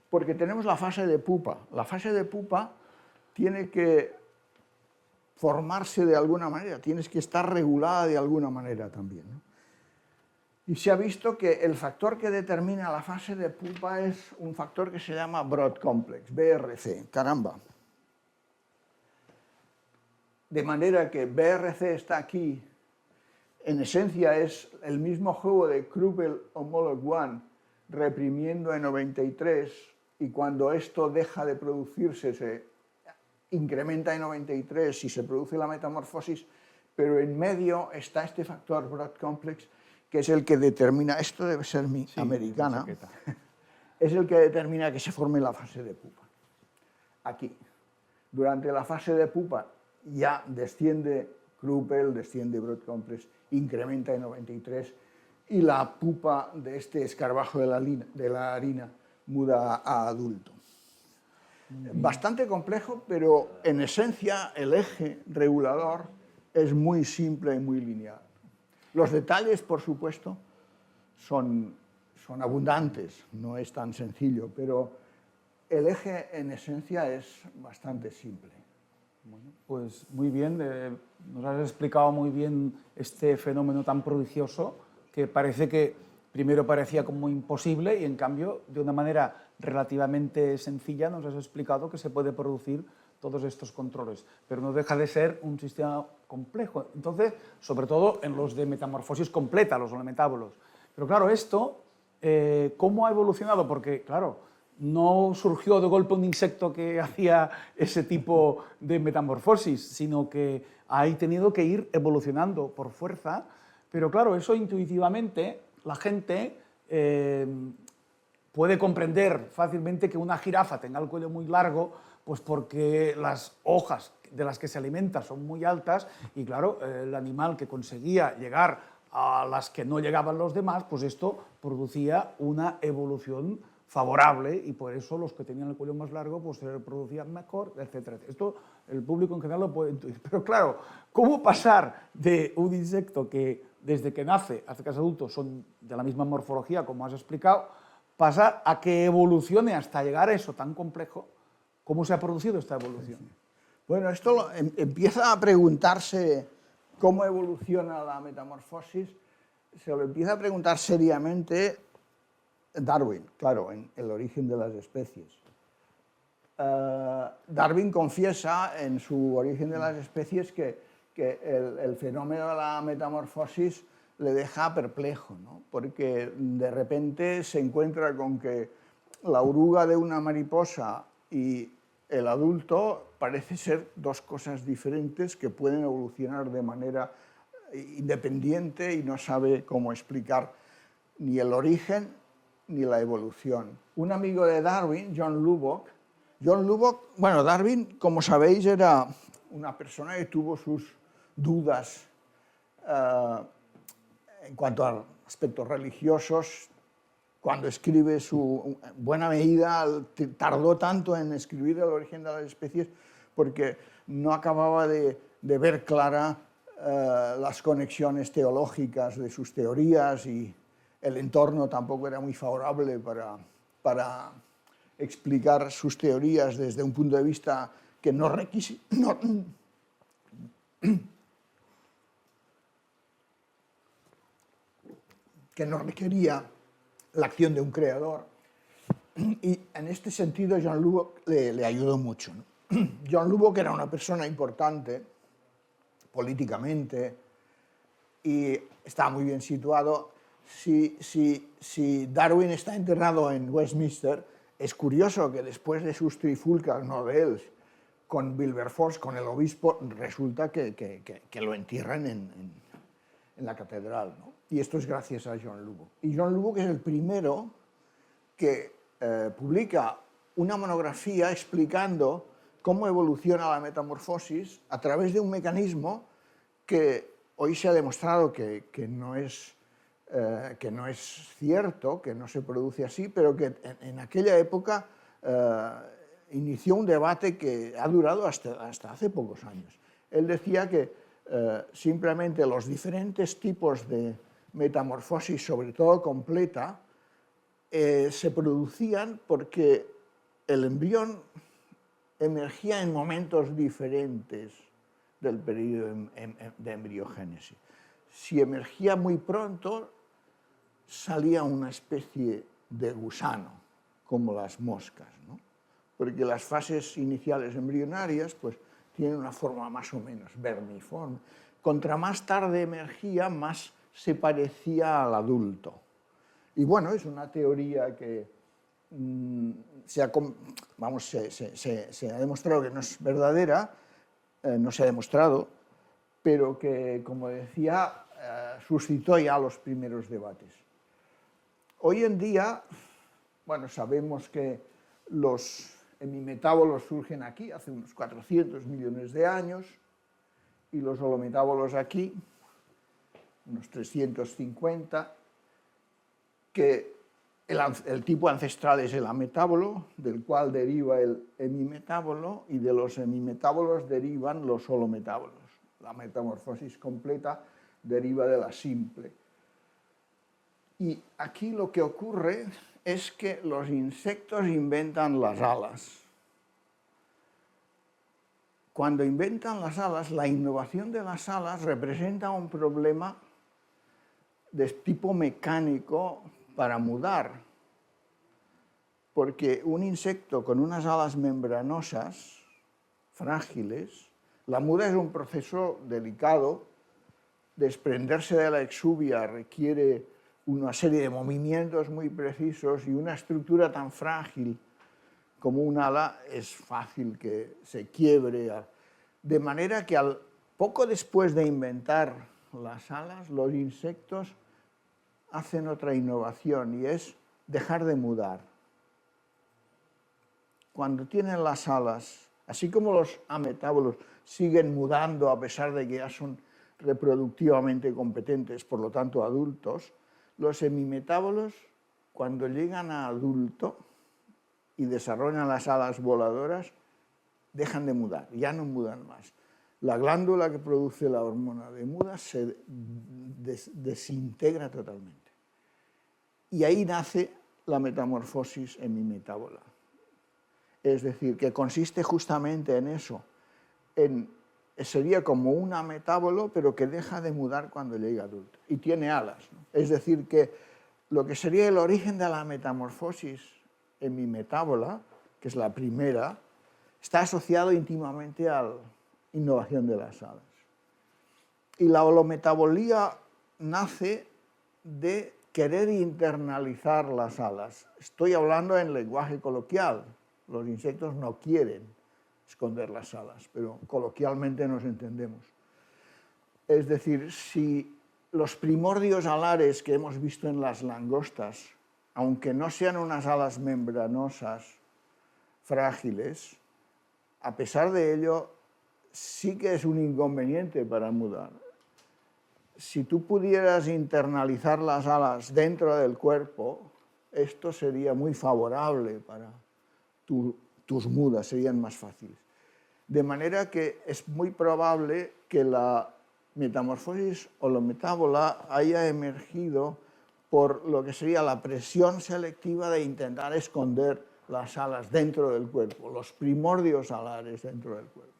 porque tenemos la fase de pupa. La fase de pupa tiene que formarse de alguna manera, tienes que estar regulada de alguna manera también, ¿no? Y se ha visto que el factor que determina la fase de pupa es un factor que se llama Broad Complex, BRC. Caramba. de manera que BRC está aquí, en esencia es el mismo juego de Kruppel Homolog 1 reprimiendo en 93, y cuando esto deja de producirse se incrementa en 93 y se produce la metamorfosis, pero en medio está este factor Broad Complex, que es el que determina, esto debe ser mi americana, es el que determina que se forme la fase de pupa. Aquí, durante la fase de pupa, ya desciende Kruppel, desciende Broad Complex, incrementa en 93, y la pupa de este escarabajo de la harina muda a adulto. Bastante complejo, pero en esencia el eje regulador es muy simple y muy lineal. Los detalles, por supuesto, son abundantes, no es tan sencillo, pero el eje en esencia es bastante simple.
Bueno, pues muy bien, nos has explicado muy bien este fenómeno tan prodigioso que parece que primero parecía como imposible y en cambio de una manera relativamente sencilla nos has explicado que se puede producir todos estos controles, pero no deja de ser un sistema complejo. Entonces, sobre todo en los de metamorfosis completa, los metábolos. Pero claro, esto, ¿cómo ha evolucionado? Porque, claro, no surgió de golpe un insecto que hacía ese tipo de metamorfosis, sino que ha tenido que ir evolucionando por fuerza. Pero claro, eso intuitivamente la gente puede comprender fácilmente que una jirafa tenga el cuello muy largo, pues porque las hojas de las que se alimenta son muy altas y claro, el animal que conseguía llegar a las que no llegaban los demás, pues esto producía una evolución favorable y por eso los que tenían el cuello más largo pues se reproducían mejor, etcétera. Esto el público en general lo puede intuir. Pero claro, ¿cómo pasar de un insecto que desde que nace hasta que es adulto son de la misma morfología, como has explicado, pasar a que evolucione hasta llegar a eso tan complejo? ¿Cómo se ha producido esta evolución?
Bueno, esto empieza a preguntarse cómo evoluciona la metamorfosis, se lo empieza a preguntar seriamente Darwin, claro, en El origen de las especies. Darwin confiesa en su Origen de las especies que el fenómeno de la metamorfosis le deja perplejo, ¿no? Porque de repente se encuentra con que la oruga de una mariposa y el adulto parece ser dos cosas diferentes que pueden evolucionar de manera independiente y no sabe cómo explicar ni el origen ni la evolución. Un amigo de Darwin, John Lubbock, bueno, Darwin, como sabéis, era una persona que tuvo sus dudas en cuanto a aspectos religiosos. Cuando escribe en buena medida, tardó tanto en escribir El origen de las especies porque no acababa de ver clara las conexiones teológicas de sus teorías y el entorno tampoco era muy favorable para explicar sus teorías desde un punto de vista que no requería la acción de un creador. Y en este sentido John Lubbock le ayudó mucho, ¿no? John Lubbock era una persona importante políticamente y estaba muy bien situado. Si Darwin está enterrado en Westminster, es curioso que después de sus trifulcas, no de él, con Wilberforce, con el obispo, resulta que lo entierran en la catedral, ¿no? Y esto es gracias a John Lubbock. Y John Lubbock es el primero que publica una monografía explicando cómo evoluciona la metamorfosis a través de un mecanismo que hoy se ha demostrado que no es cierto, que no se produce así, pero que en aquella época inició un debate que ha durado hasta hace pocos años. Él decía que simplemente los diferentes tipos de metamorfosis, sobre todo completa, se producían porque el embrión emergía en momentos diferentes del periodo de embriogénesis. Si emergía muy pronto, salía una especie de gusano, como las moscas, ¿no? Porque las fases iniciales embrionarias pues, tiene una forma más o menos vermiforme. Contra más tarde emergía, más se parecía al adulto. Y bueno, es una teoría que se ha demostrado que no es verdadera, no se ha demostrado, pero que, como decía, suscitó ya los primeros debates. Hoy en día, bueno, sabemos que los hemimetábolos surgen aquí hace unos 400 millones de años y los holometábolos aquí, unos 350, que el tipo ancestral es el ametábolo, del cual deriva el hemimetábolo, y de los hemimetábolos derivan los holometábolos. La metamorfosis completa deriva de la simple. Y aquí lo que ocurre es que los insectos inventan las alas. Cuando inventan las alas, la innovación de las alas representa un problema de tipo mecánico para mudar, porque un insecto con unas alas membranosas, frágiles, la muda es un proceso delicado, desprenderse de la exuvia requiere una serie de movimientos muy precisos y una estructura tan frágil como un ala es fácil que se quiebre. De manera que poco después de inventar las alas, los insectos hacen otra innovación y es dejar de mudar. Cuando tienen las alas, así como los ametábolos siguen mudando a pesar de que ya son reproductivamente competentes, por lo tanto adultos, los hemimetábolos, cuando llegan a adulto y desarrollan las alas voladoras, dejan de mudar, ya no mudan más. La glándula que produce la hormona de muda se desintegra totalmente. Y ahí nace la metamorfosis hemimetábola. Es decir, que consiste justamente en eso. Sería como un ametábolo, pero que deja de mudar cuando llega adulto. Y tiene alas, ¿no? Es decir, que lo que sería el origen de la metamorfosis hemimetábola, que es la primera, está asociado íntimamente a la innovación de las alas. Y la holometabolía nace de querer internalizar las alas. Estoy hablando en lenguaje coloquial. Los insectos no quieren esconder las alas, pero coloquialmente nos entendemos. Es decir, si los primordios alares que hemos visto en las langostas, aunque no sean unas alas membranosas frágiles, a pesar de ello, sí que es un inconveniente para mudar. Si tú pudieras internalizar las alas dentro del cuerpo, esto sería muy favorable para tus mudas, serían más fáciles. De manera que es muy probable que la metamorfosis holometábola haya emergido por lo que sería la presión selectiva de intentar esconder las alas dentro del cuerpo, los primordios alares dentro del cuerpo.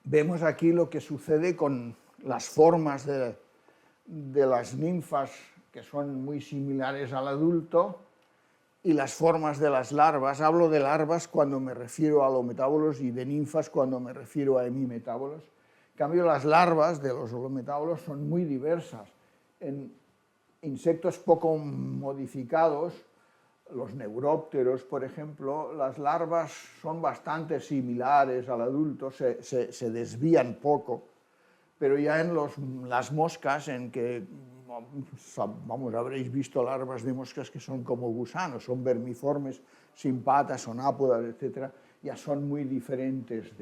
Vemos aquí lo que sucede con las formas de las ninfas, que son muy similares al adulto, y las formas de las larvas. Hablo de larvas cuando me refiero a holometábolos y de ninfas cuando me refiero a hemimetábolos. En cambio, las larvas de los holometábolos son muy diversas. En insectos poco modificados, los neurópteros, por ejemplo, las larvas son bastante similares al adulto, se desvían poco, pero ya en las moscas, en que, vamos, habréis visto larvas de moscas que son como gusanos, son vermiformes, sin patas, son ápodas, etc., ya son muy diferentes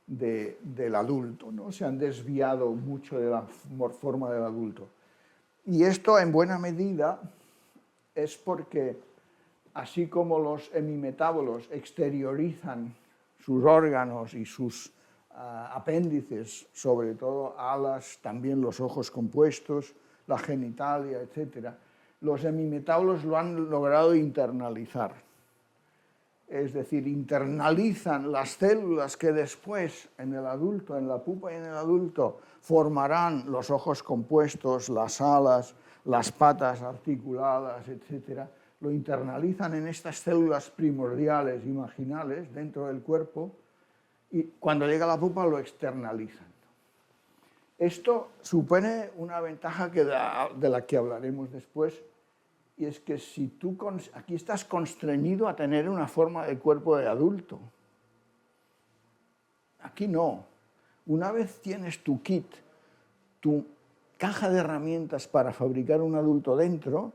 del adulto, ¿no? Se han desviado mucho de la forma del adulto. Y esto, en buena medida, es porque, así como los hemimetábolos exteriorizan sus órganos y sus apéndices, sobre todo alas, también los ojos compuestos, la genitalia, etc., los hemimetábolos lo han logrado internalizar. Es decir, internalizan las células que después, en el adulto, en la pupa y en el adulto, formarán los ojos compuestos, las alas, las patas articuladas, etc., lo internalizan en estas células primordiales imaginales dentro del cuerpo y cuando llega a la pupa lo externalizan. Esto supone una ventaja de la que hablaremos después, y es que si tú aquí estás constreñido a tener una forma de cuerpo de adulto. Aquí no. Una vez tienes tu kit, tu caja de herramientas para fabricar un adulto dentro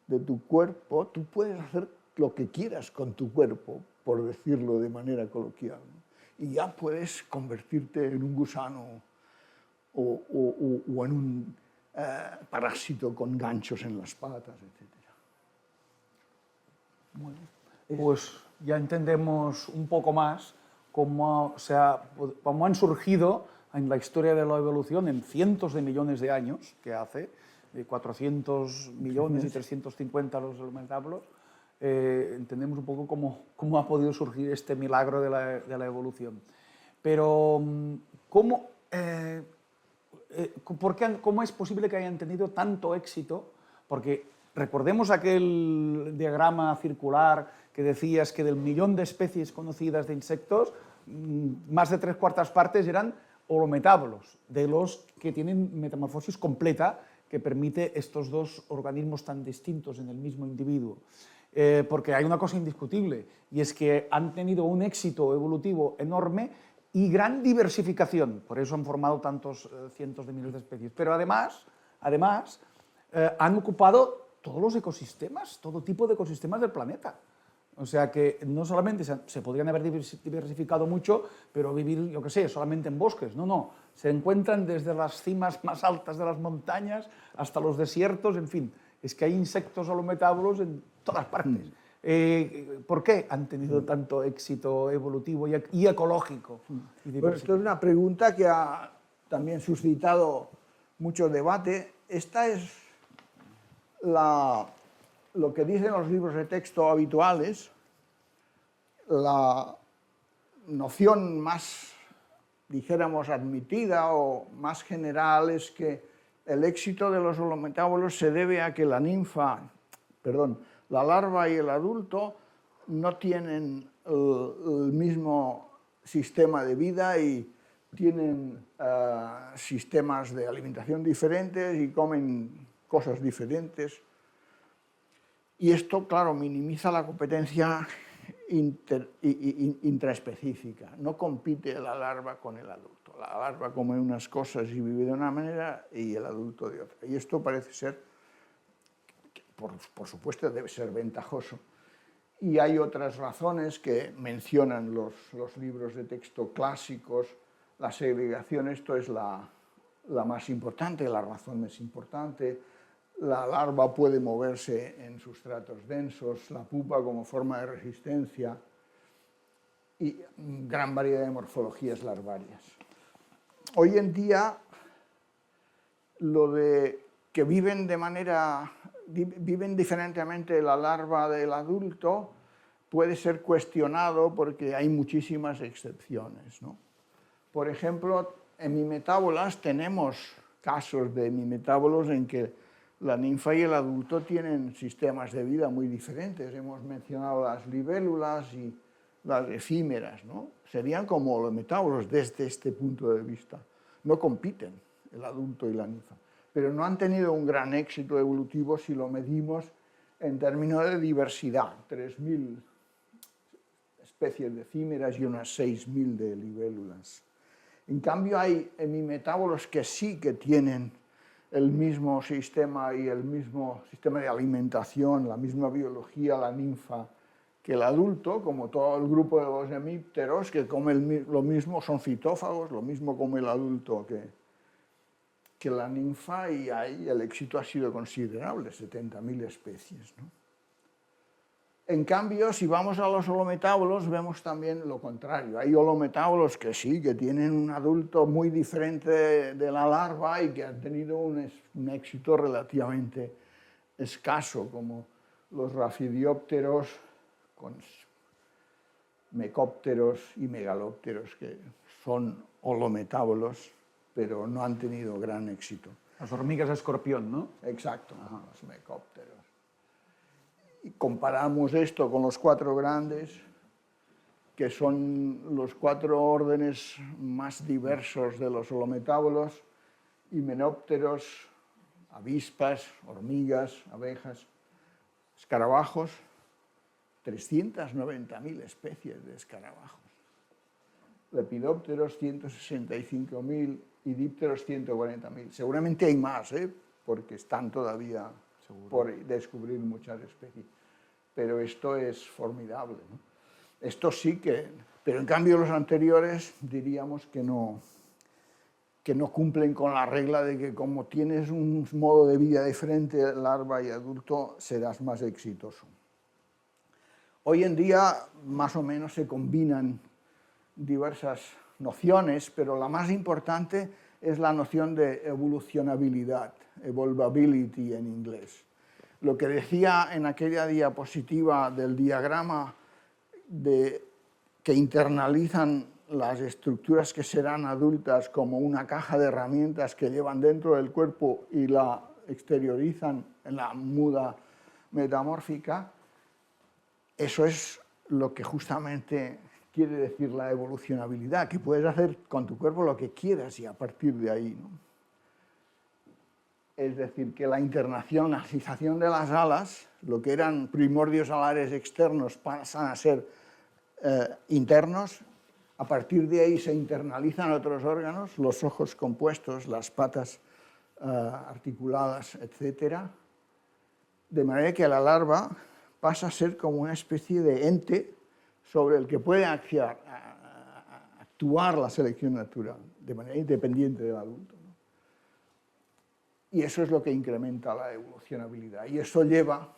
de tu cuerpo, tú puedes hacer lo que quieras con tu cuerpo, por decirlo de manera coloquial, ¿no? Y ya puedes convertirte en un gusano o en un parásito con ganchos en las patas, etc.
Bueno, pues ya entendemos un poco más cómo han surgido en la historia de la evolución en cientos de millones de años que hace, de 400 millones y 350 los elementablos, entendemos un poco cómo ha podido surgir este milagro de la evolución. Pero, ¿cómo es posible que hayan tenido tanto éxito? Porque recordemos aquel diagrama circular que decías que del 1.000.000 de especies conocidas de insectos, más de 3/4 partes eran holometábolos, de los que tienen metamorfosis completa, que permite estos dos organismos tan distintos en el mismo individuo. Porque hay una cosa indiscutible, y es que han tenido un éxito evolutivo enorme y gran diversificación, por eso han formado tantos cientos de miles de especies. Pero además han ocupado todos los ecosistemas, todo tipo de ecosistemas del planeta. O sea que no solamente se podrían haber diversificado mucho, pero vivir, yo qué sé, solamente en bosques. No, se encuentran desde las cimas más altas de las montañas hasta los desiertos, en fin. Es que hay insectos holometábolos en todas partes. ¿Por qué han tenido tanto éxito evolutivo y ecológico?
Bueno, esto es una pregunta que ha también suscitado mucho debate. Esta es lo que dicen los libros de texto habituales. La noción más, dijéramos, admitida o más general es que el éxito de los holometábolos se debe a que la larva y el adulto no tienen el mismo sistema de vida y tienen sistemas de alimentación diferentes y comen cosas diferentes. Y esto, claro, minimiza la competencia intraespecífica. No compite la larva con el adulto. La larva come unas cosas y vive de una manera y el adulto de otra. Y esto parece ser, por supuesto, debe ser ventajoso. Y hay otras razones que mencionan los libros de texto clásicos. La segregación, esto es la más importante, la razón más importante. La larva puede moverse en sustratos densos, la pupa como forma de resistencia y gran variedad de morfologías larvarias. Hoy en día, lo de que viven diferentemente la larva del adulto puede ser cuestionado porque hay muchísimas excepciones, ¿no? Por ejemplo, en hemimetábolas tenemos casos de hemimetábolos en que la ninfa y el adulto tienen sistemas de vida muy diferentes. Hemos mencionado las libélulas y las efímeras, ¿no? Serían como holometábolos desde este punto de vista. No compiten el adulto y la ninfa, pero no han tenido un gran éxito evolutivo si lo medimos en términos de diversidad. 3.000 especies de efímeras y unas 6.000 de libélulas. En cambio, hay hemimetábolos que sí que tienen el mismo sistema y el mismo sistema de alimentación, la misma biología, la ninfa, que el adulto, como todo el grupo de los hemípteros, que comen lo mismo, son fitófagos, lo mismo come el adulto que la ninfa, y ahí el éxito ha sido considerable, 70.000 especies, ¿no? En cambio, si vamos a los holometábolos, vemos también lo contrario. Hay holometábolos que sí, que tienen un adulto muy diferente de la larva y que han tenido un éxito relativamente escaso, como los rafidiópteros, con mecópteros y megalópteros, que son holometábolos, pero no han tenido gran éxito.
Las hormigas escorpión, ¿no?
Exacto, los mecópteros. Y comparamos esto con los 4 grandes, que son los 4 órdenes más diversos de los holometábolos: himenópteros, avispas, hormigas, abejas, escarabajos, 390.000 especies de escarabajos, lepidópteros 165.000 y dípteros 140.000. Seguramente hay más, porque están todavía por descubrir muchas especies. Pero esto es formidable, ¿no? Esto sí que... Pero en cambio los anteriores diríamos que no cumplen con la regla de que como tienes un modo de vida diferente, larva y adulto, serás más exitoso. Hoy en día más o menos se combinan diversas nociones, pero la más importante es la noción de evolucionabilidad, evolvability en inglés. Lo que decía en aquella diapositiva del diagrama que internalizan las estructuras que serán adultas como una caja de herramientas que llevan dentro del cuerpo y la exteriorizan en la muda metamórfica, eso es lo que justamente quiere decir la evolucionabilidad, que puedes hacer con tu cuerpo lo que quieras y a partir de ahí, ¿no? Es decir, que la internacionalización de las alas, lo que eran primordios alares externos, pasan a ser internos. A partir de ahí se internalizan otros órganos, los ojos compuestos, las patas articuladas, etc. De manera que la larva pasa a ser como una especie de ente sobre el que puede actuar la selección natural de manera independiente del adulto, ¿no? Y eso es lo que incrementa la evolucionabilidad. Y eso lleva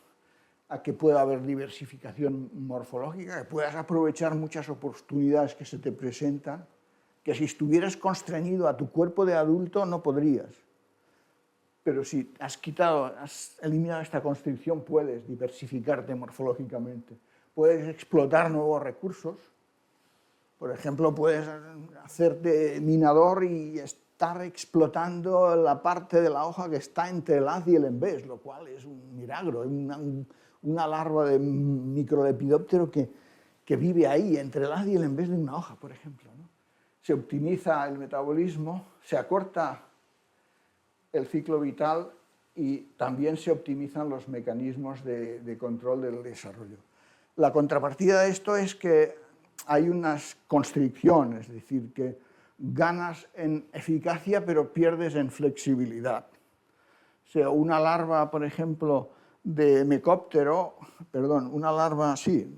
a que pueda haber diversificación morfológica, que puedas aprovechar muchas oportunidades que se te presentan, que si estuvieras constreñido a tu cuerpo de adulto no podrías. Pero si has eliminado esta constricción, puedes diversificarte morfológicamente. Puedes explotar nuevos recursos. Por ejemplo, puedes hacerte minador y estar explotando la parte de la hoja que está entre el haz y el embés, lo cual es un milagro. Una larva de microlepidóptero que vive ahí, entre el haz y el embés de una hoja, por ejemplo, ¿no? Se optimiza el metabolismo, se acorta el ciclo vital y también se optimizan los mecanismos de control del desarrollo. La contrapartida de esto es que hay unas constricciones, es decir, que ganas en eficacia pero pierdes en flexibilidad. O sea, una larva, por ejemplo, de mecóptero, una larva así,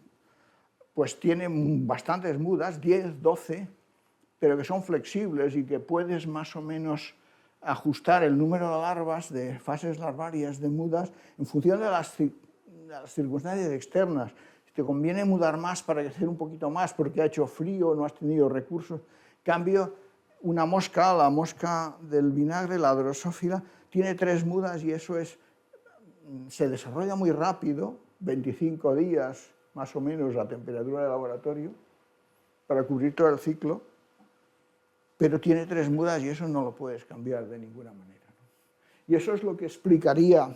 pues tiene bastantes mudas, 10, 12, pero que son flexibles y que puedes más o menos ajustar el número de larvas, de fases larvarias, de mudas, en función de las circunstancias externas. Si te conviene mudar más para crecer un poquito más porque ha hecho frío, no has tenido recursos. En cambio, una mosca, la mosca del vinagre, la drosófila, tiene 3 mudas y eso se desarrolla muy rápido, 25 días más o menos a temperatura de laboratorio, para cubrir todo el ciclo, pero tiene 3 mudas y eso no lo puedes cambiar de ninguna manera, ¿no? Y eso es lo que explicaría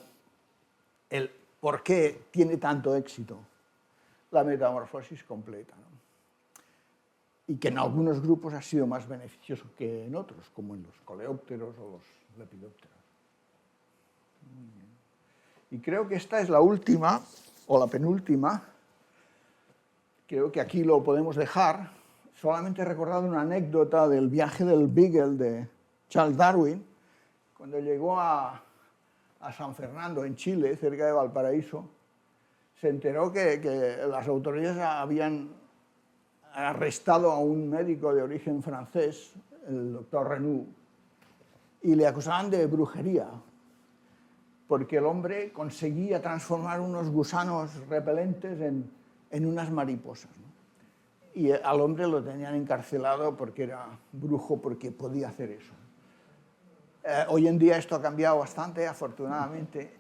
el por qué tiene tanto éxito la metamorfosis completa, ¿no? Y que en algunos grupos ha sido más beneficioso que en otros, como en los coleópteros o los lepidópteros. Y creo que esta es la última, o la penúltima. Creo que aquí lo podemos dejar. Solamente he recordado una anécdota del viaje del Beagle de Charles Darwin, cuando llegó a San Fernando, en Chile, cerca de Valparaíso. Se enteró que las autoridades habían arrestado a un médico de origen francés, el doctor Renou, y le acusaban de brujería, porque el hombre conseguía transformar unos gusanos repelentes en unas mariposas, ¿no? Y al hombre lo tenían encarcelado porque era brujo, porque podía hacer eso. Hoy en día esto ha cambiado bastante, afortunadamente,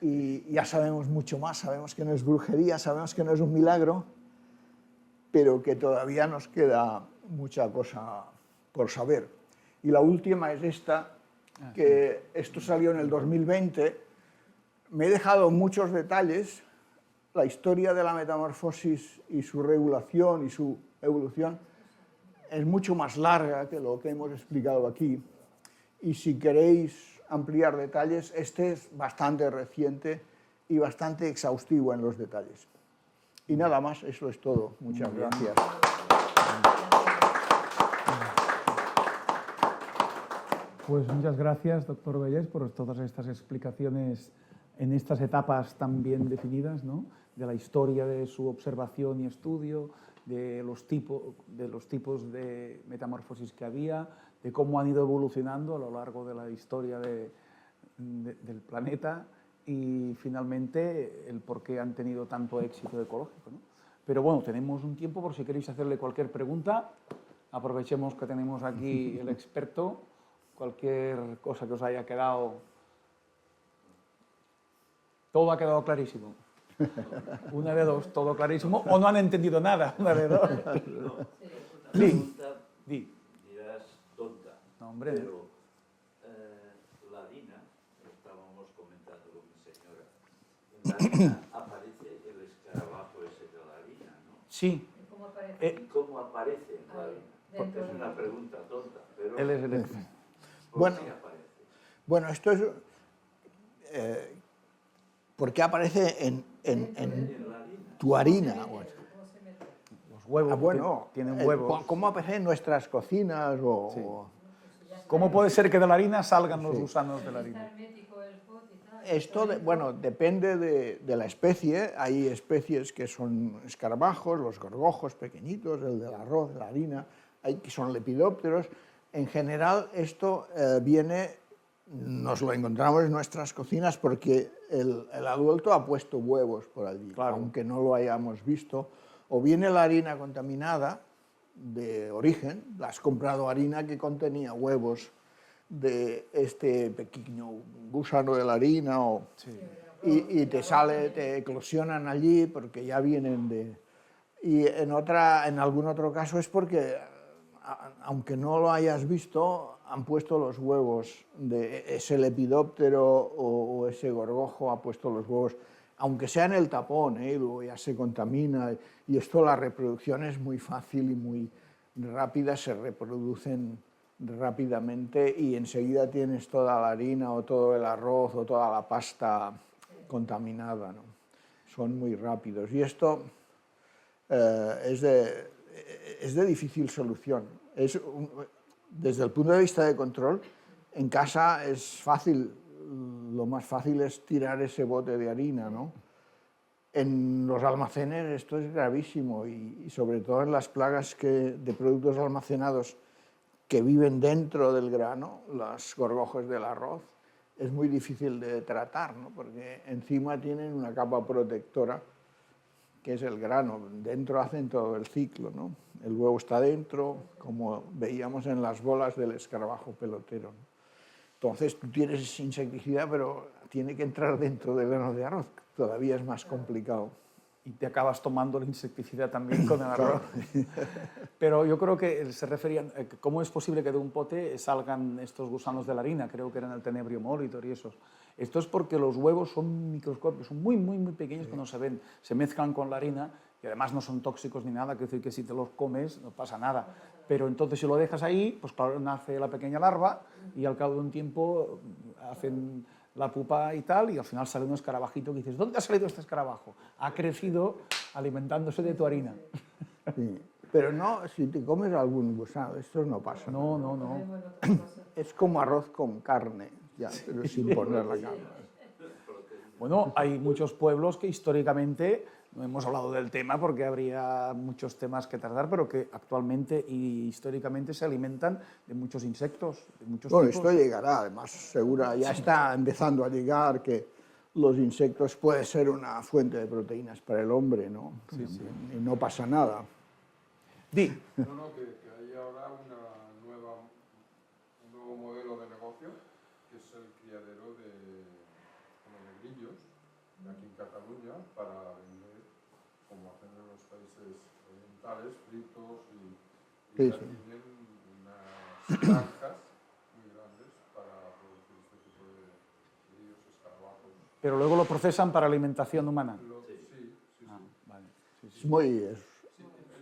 y ya sabemos mucho más. Sabemos que no es brujería, sabemos que no es un milagro, pero que todavía nos queda mucha cosa por saber. Y la última es esta, que esto salió en el 2020. Me he dejado muchos detalles, la historia de la metamorfosis y su regulación y su evolución es mucho más larga que lo que hemos explicado aquí. Y si queréis ampliar detalles, este es bastante reciente y bastante exhaustivo en los detalles. Y nada más, eso es todo. Muchas gracias.
Pues muchas gracias, doctor Vallès, por todas estas explicaciones en estas etapas tan bien definidas, ¿no? De la historia de su observación y estudio, de los tipos de metamorfosis que había, de cómo han ido evolucionando a lo largo de la historia del planeta y finalmente el por qué han tenido tanto éxito ecológico, ¿no? Pero bueno, tenemos un tiempo por si queréis hacerle cualquier pregunta. Aprovechemos que tenemos aquí el experto. Cualquier cosa que os haya quedado. Todo ha quedado clarísimo. Una de dos, todo clarísimo, o no han entendido nada. Una de dos. Sí.
Dirás tonta,
No, hombre.
pero la harina, estábamos comentando con mi señora, en la harina aparece el escarabajo ese de la harina, ¿no?
Sí.
¿Y cómo aparece en la harina? Es una pregunta tonta, pero
Él es el
¿por qué aparece?
Bueno, esto es... ¿por qué aparece en tu harina?
Los huevos,
Bueno,
tienen huevos.
¿cómo aparece en nuestras cocinas?
Sí. ¿Cómo puede ser que de la harina salgan los gusanos de la harina?
Esto, bueno, depende de la especie. Hay especies que son escarabajos, los gorgojos pequeñitos, el del arroz, de la harina, hay que son lepidópteros. En general, esto nos lo encontramos en nuestras cocinas porque el adulto ha puesto huevos por allí,
claro,
aunque no lo hayamos visto. O viene la harina contaminada de origen, has comprado harina que contenía huevos de este pequeño gusano de la harina,
Sí.
y te eclosionan allí porque ya vienen de... Y en algún otro caso es porque, aunque no lo hayas visto, han puesto los huevos de ese lepidóptero o ese gorgojo ha puesto los huevos, aunque sea en el tapón, y luego ya se contamina. Y esto, la reproducción es muy fácil y muy rápida, se reproducen rápidamente y enseguida tienes toda la harina o todo el arroz o toda la pasta contaminada, ¿no? Son muy rápidos. Y esto es de difícil solución. Desde el punto de vista de control, en casa es fácil, lo más fácil es tirar ese bote de harina, ¿no? En los almacenes esto es gravísimo y sobre todo en las plagas de productos almacenados que viven dentro del grano, los gorgojos del arroz, es muy difícil de tratar, ¿no? Porque encima tienen una capa protectora que es el grano. Dentro hacen todo el ciclo, ¿no? El huevo está dentro, como veíamos en las bolas del escarabajo pelotero, ¿no? Entonces tú tienes insecticida, pero tiene que entrar dentro del grano de arroz. Todavía es más complicado.
Y te acabas tomando el insecticida también con el arroz. Pero yo creo que se referían, ¿cómo es posible que de un pote salgan estos gusanos de la harina? Creo que eran el Tenebrio molitor y esos. Esto es porque los huevos son microscópicos, son muy, muy, muy pequeños que no se ven. Se mezclan con la harina y además no son tóxicos ni nada, quiere decir que si te los comes no pasa nada. Pero entonces si lo dejas ahí, pues claro, nace la pequeña larva y al cabo de un tiempo hacen la pupa y tal, y al final sale un escarabajito que dices, ¿dónde ha salido este escarabajo? Ha crecido alimentándose de tu harina.
Sí. Pero no, si te comes algún gusano, esto no pasa.
No, no, no.
Es como arroz con carne, ya, pero sin poner la carne.
Bueno, hay muchos pueblos que históricamente, no hemos hablado del tema porque habría muchos temas que tratar, pero que actualmente y históricamente se alimentan de muchos insectos, de muchos
Bueno,
tipos.
esto llegará, además, segura, ya está empezando a llegar que los insectos pueden ser una fuente de proteínas para el hombre, ¿no?
Sí, sí.
Y no pasa nada.
Di.
No, que hay ahora un nuevo modelo de negocio, que es el criadero de grillos, aquí en Cataluña, para vender, como hacen en los países orientales, fritos y
Sí,
ya
sí.
tienen unas granjas muy grandes para producir este tipo de grillos, escarabajos.
Pero luego lo procesan para alimentación humana.
Sí, sí, sí.
Ah, vale. Sí, sí.
Es muy...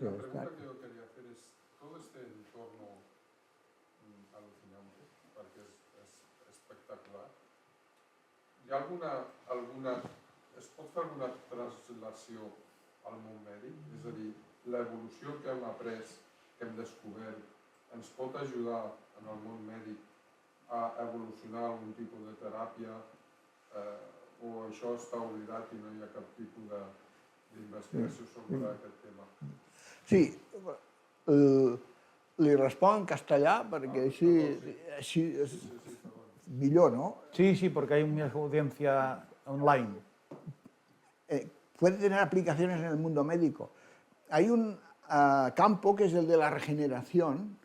Sí, la pregunta que yo quería Hi ha es pot fer alguna translació al món mèdic? És a dir, l'evolució que hem après, que hem descobert, ens pot ajudar en el món mèdic a evolucionar algun tipus de teràpia o això està oblidat i no hi ha cap tipus d'investigació sobre aquest tema?
Sí, li responc en castellà perquè així és millor, ¿no?
Sí, sí, porque hay una audiencia online.
Puede tener aplicaciones en el mundo médico. Hay un campo que es el de la regeneración,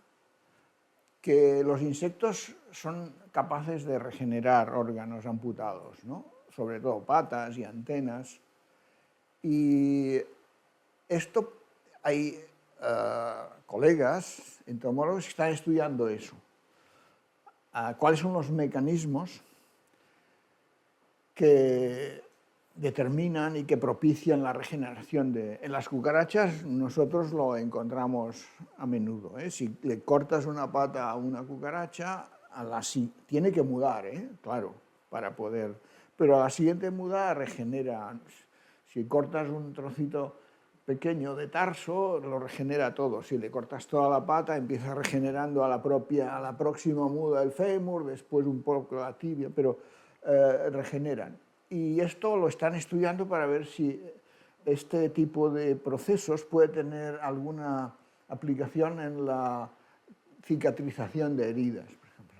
que los insectos son capaces de regenerar órganos amputados, ¿no? Sobre todo patas y antenas. Y esto hay colegas entomólogos que están estudiando eso. ¿Cuáles son los mecanismos que determinan y que propician la regeneración en las cucarachas? Nosotros lo encontramos a menudo, ¿eh? Si le cortas una pata a una cucaracha, tiene que mudar, claro, para poder... Pero a la siguiente muda regenera. Si cortas un trocito pequeño de tarso, lo regenera todo. Si le cortas toda la pata, empieza regenerando a la próxima muda el fémur, después un poco la tibia, pero regeneran. Y esto lo están estudiando para ver si este tipo de procesos puede tener alguna aplicación en la cicatrización de heridas, por ejemplo.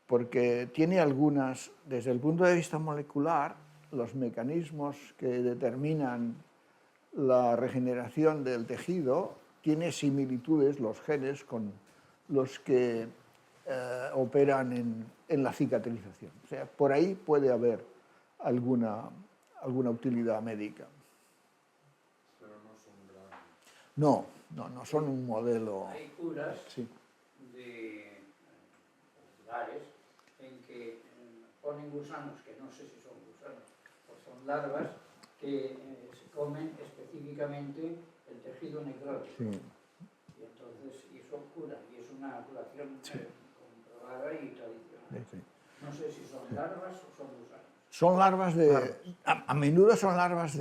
Porque tiene algunas, desde el punto de vista molecular, los mecanismos que determinan la regeneración del tejido tiene similitudes, los genes, con los que operan en la cicatrización. O sea, por ahí puede haber alguna utilidad médica.
Pero no son grandes.
No son un modelo...
Hay curas
Sí.
de lugares en que ponen gusanos, que no sé si son gusanos o son larvas, que se comen específicamente el tejido necrótico.
Sí.
Y entonces eso cura, y es una curación comprobada y tradicional.
Sí.
No sé si son larvas o son gusanos.
Son larvas de... A menudo son larvas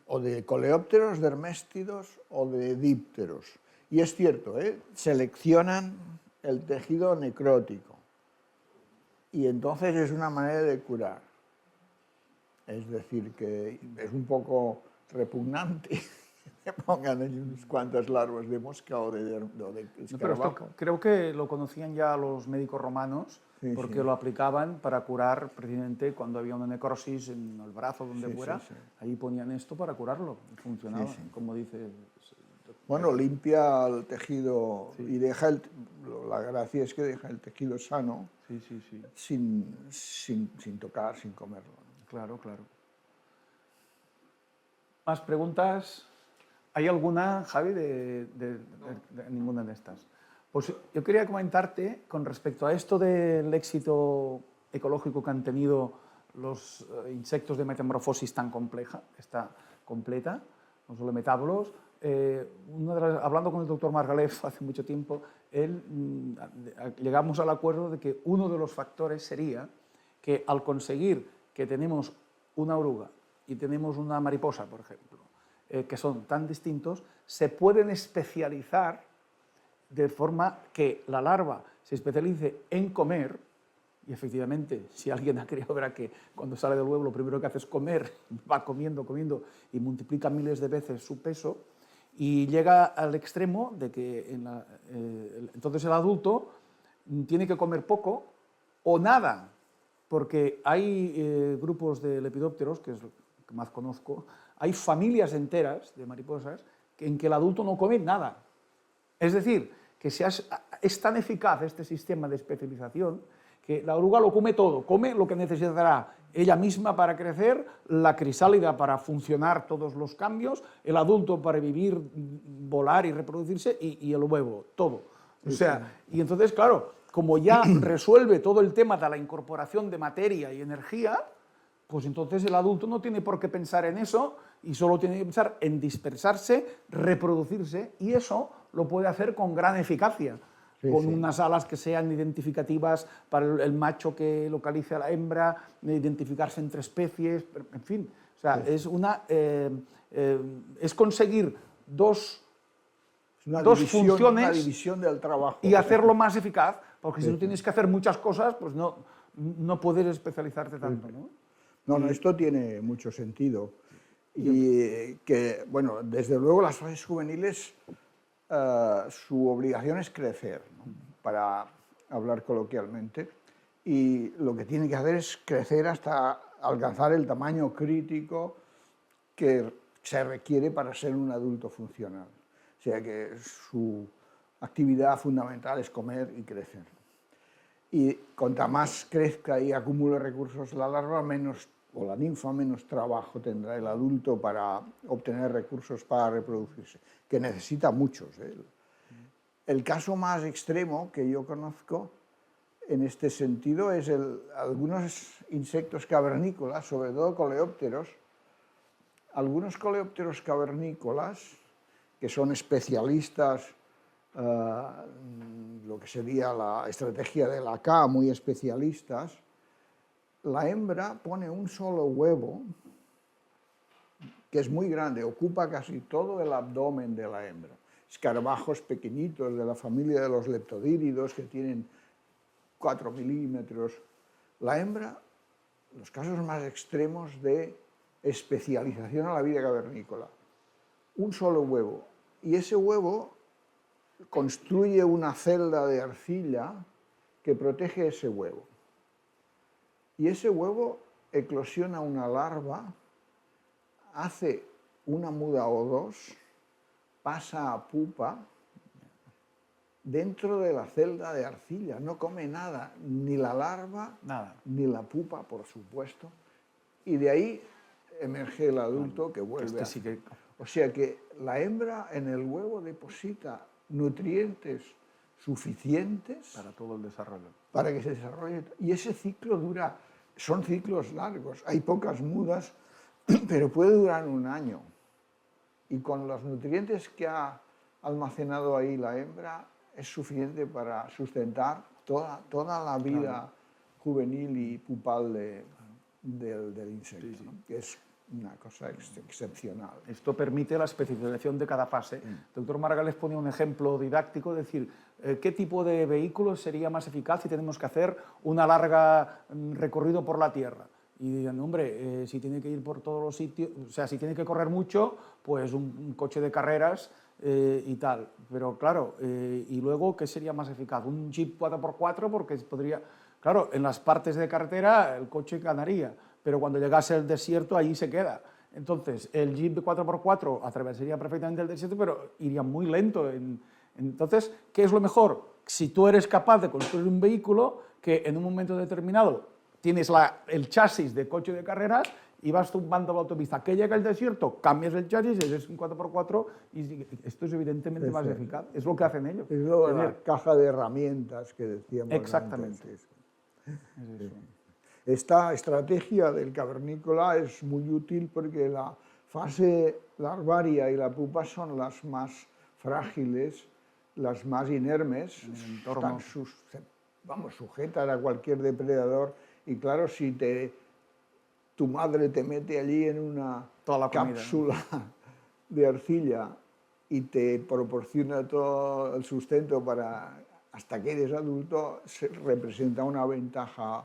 o de coleópteros, derméstidos o de dípteros. Y es cierto, seleccionan el tejido necrótico. Y entonces es una manera de curar. Es decir, que es un poco repugnante que pongan ahí unas cuantas larvas de mosca o de escarabajo.
Pero esto creo que lo conocían ya los médicos romanos,
Sí,
porque
sí.
lo aplicaban para curar precisamente cuando había una necrosis en el brazo, donde
Sí,
fuera.
sí, sí.
Ahí ponían esto para curarlo y funcionaba,
Sí, sí.
como dice.
Bueno, limpia el tejido
Sí.
y la gracia es que deja el tejido sano,
Sí, sí, sí.
sin tocar, sin comerlo.
Claro, claro. ¿Más preguntas? ¿Hay alguna, Javi, de ninguna de estas? Pues yo quería comentarte con respecto a esto del éxito ecológico que han tenido los insectos de metamorfosis tan compleja, está completa, no solo metábolos. Hablando con el doctor Margalef hace mucho tiempo, llegamos al acuerdo de que uno de los factores sería que al conseguir que tenemos una oruga y tenemos una mariposa, por ejemplo, que son tan distintos, se pueden especializar de forma que la larva se especialice en comer, y efectivamente, si alguien ha criado, verá que cuando sale del huevo lo primero que hace es comer, va comiendo y multiplica miles de veces su peso, y llega al extremo de que entonces el adulto tiene que comer poco o nada, porque hay grupos de lepidópteros, que es lo que más conozco, hay familias enteras de mariposas en que el adulto no come nada. Es decir, que es tan eficaz este sistema de especialización que la oruga lo come todo, come lo que necesitará ella misma para crecer, la crisálida para funcionar todos los cambios, el adulto para vivir, volar y reproducirse, y el huevo, todo. O sea, y entonces, claro, como ya resuelve todo el tema de la incorporación de materia y energía, pues entonces el adulto no tiene por qué pensar en eso y solo tiene que pensar en dispersarse, reproducirse, y eso lo puede hacer con gran eficacia. con unas alas que sean identificativas para el macho que localice a la hembra, identificarse entre especies, en fin. O sea, es conseguir dos funciones,
una división del trabajo.
y hacerlo más eficaz, porque si no tienes que hacer muchas cosas, pues no puedes especializarte tanto, ¿no?
No, esto tiene mucho sentido. Y que, bueno, desde luego las fases juveniles, su obligación es crecer, ¿no? Para hablar coloquialmente, y lo que tiene que hacer es crecer hasta alcanzar el tamaño crítico que se requiere para ser un adulto funcional. O sea que su actividad fundamental es comer y crecer. Y cuanta más crezca y acumule recursos la larva, menos, o la ninfa, menos trabajo tendrá el adulto para obtener recursos para reproducirse, que necesita muchos, ¿eh? El caso más extremo que yo conozco en este sentido es algunos insectos cavernícolas, sobre todo coleópteros. Algunos coleópteros cavernícolas, que son especialistas, lo que sería la estrategia de la K, muy especialistas, la hembra pone un solo huevo, que es muy grande, ocupa casi todo el abdomen de la hembra. Escarabajos pequeñitos de la familia de los leptodíridos que tienen 4 milímetros. La hembra, los casos más extremos de especialización a la vida cavernícola. Un solo huevo. Y ese huevo construye una celda de arcilla que protege ese huevo. Y ese huevo eclosiona una larva, hace una muda o dos, pasa a pupa dentro de la celda de arcilla. No come nada, ni la larva, ni la pupa, por supuesto. Y de ahí emerge el adulto que vuelve a... O sea que la hembra en el huevo deposita nutrientes suficientes
para todo el desarrollo.
Para que se desarrolle. Y ese ciclo son ciclos largos. Hay pocas mudas, pero puede durar un año. Y con los nutrientes que ha almacenado ahí la hembra, es suficiente para sustentar toda la vida juvenil y pupal del insecto, ¿no? Que es una cosa excepcional.
Esto permite la especialización de cada fase. El doctor Margalef pone un ejemplo didáctico, es decir, ¿qué tipo de vehículo sería más eficaz si tenemos que hacer una larga recorrido por la Tierra? Y digan, hombre, si tiene que ir por todos los sitios, o sea, si tiene que correr mucho, pues un coche de carreras y tal. Pero claro, y luego, ¿qué sería más eficaz? Un Jeep 4x4, porque podría... Claro, en las partes de carretera el coche ganaría, pero cuando llegase al desierto, allí se queda. Entonces, el Jeep 4x4 atravesaría perfectamente el desierto, pero iría muy lento. Entonces, ¿qué es lo mejor? Si tú eres capaz de construir un vehículo que en un momento determinado tienes el chasis de coche de carreras y vas tumbando la autopista. Que llega el desierto, cambias el chasis, es un 4x4 y esto es evidentemente más eficaz. Es lo que hacen ellos.
Es lo de la caja de herramientas que decíamos
exactamente
antes. Es eso. Esta estrategia del cavernícola es muy útil porque la fase larvaria y la pupa son las más frágiles, las más inermes, están sujetas a cualquier depredador y claro, si tu madre te mete allí en una cápsula de arcilla y te proporciona todo el sustento hasta que eres adulto, representa una ventaja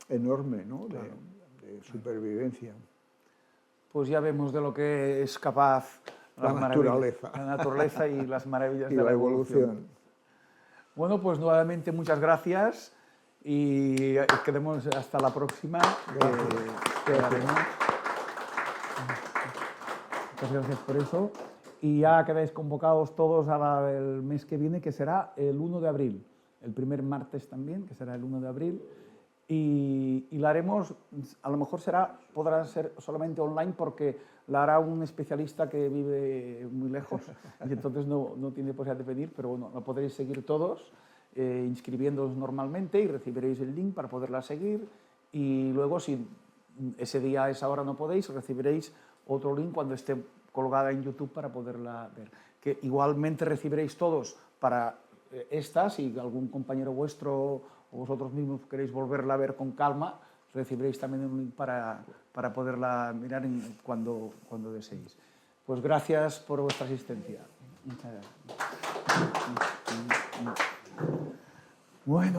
enorme, ¿no? de supervivencia.
Pues ya vemos de lo que es capaz
la
naturaleza y las maravillas
y
de
la evolución.
Bueno, pues nuevamente muchas gracias y quedemos hasta la próxima. Muchas gracias por eso. Y ya quedáis convocados todos a la del mes que viene, que será el 1 de abril. El primer martes también, que será el 1 de abril. Y la haremos, a lo mejor podrá ser solamente online porque la hará un especialista que vive muy lejos y entonces no tiene posibilidad de venir, pero bueno, lo podréis seguir todos inscribiéndoos normalmente y recibiréis el link para poderla seguir y luego si ese día a esa hora no podéis, recibiréis otro link cuando esté colgada en YouTube para poderla ver. Que igualmente recibiréis todos para esta, si algún compañero vuestro o vosotros mismos queréis volverla a ver con calma, recibiréis también un link para poderla mirar cuando deseéis. Pues gracias por vuestra asistencia. Muchas gracias. Bueno.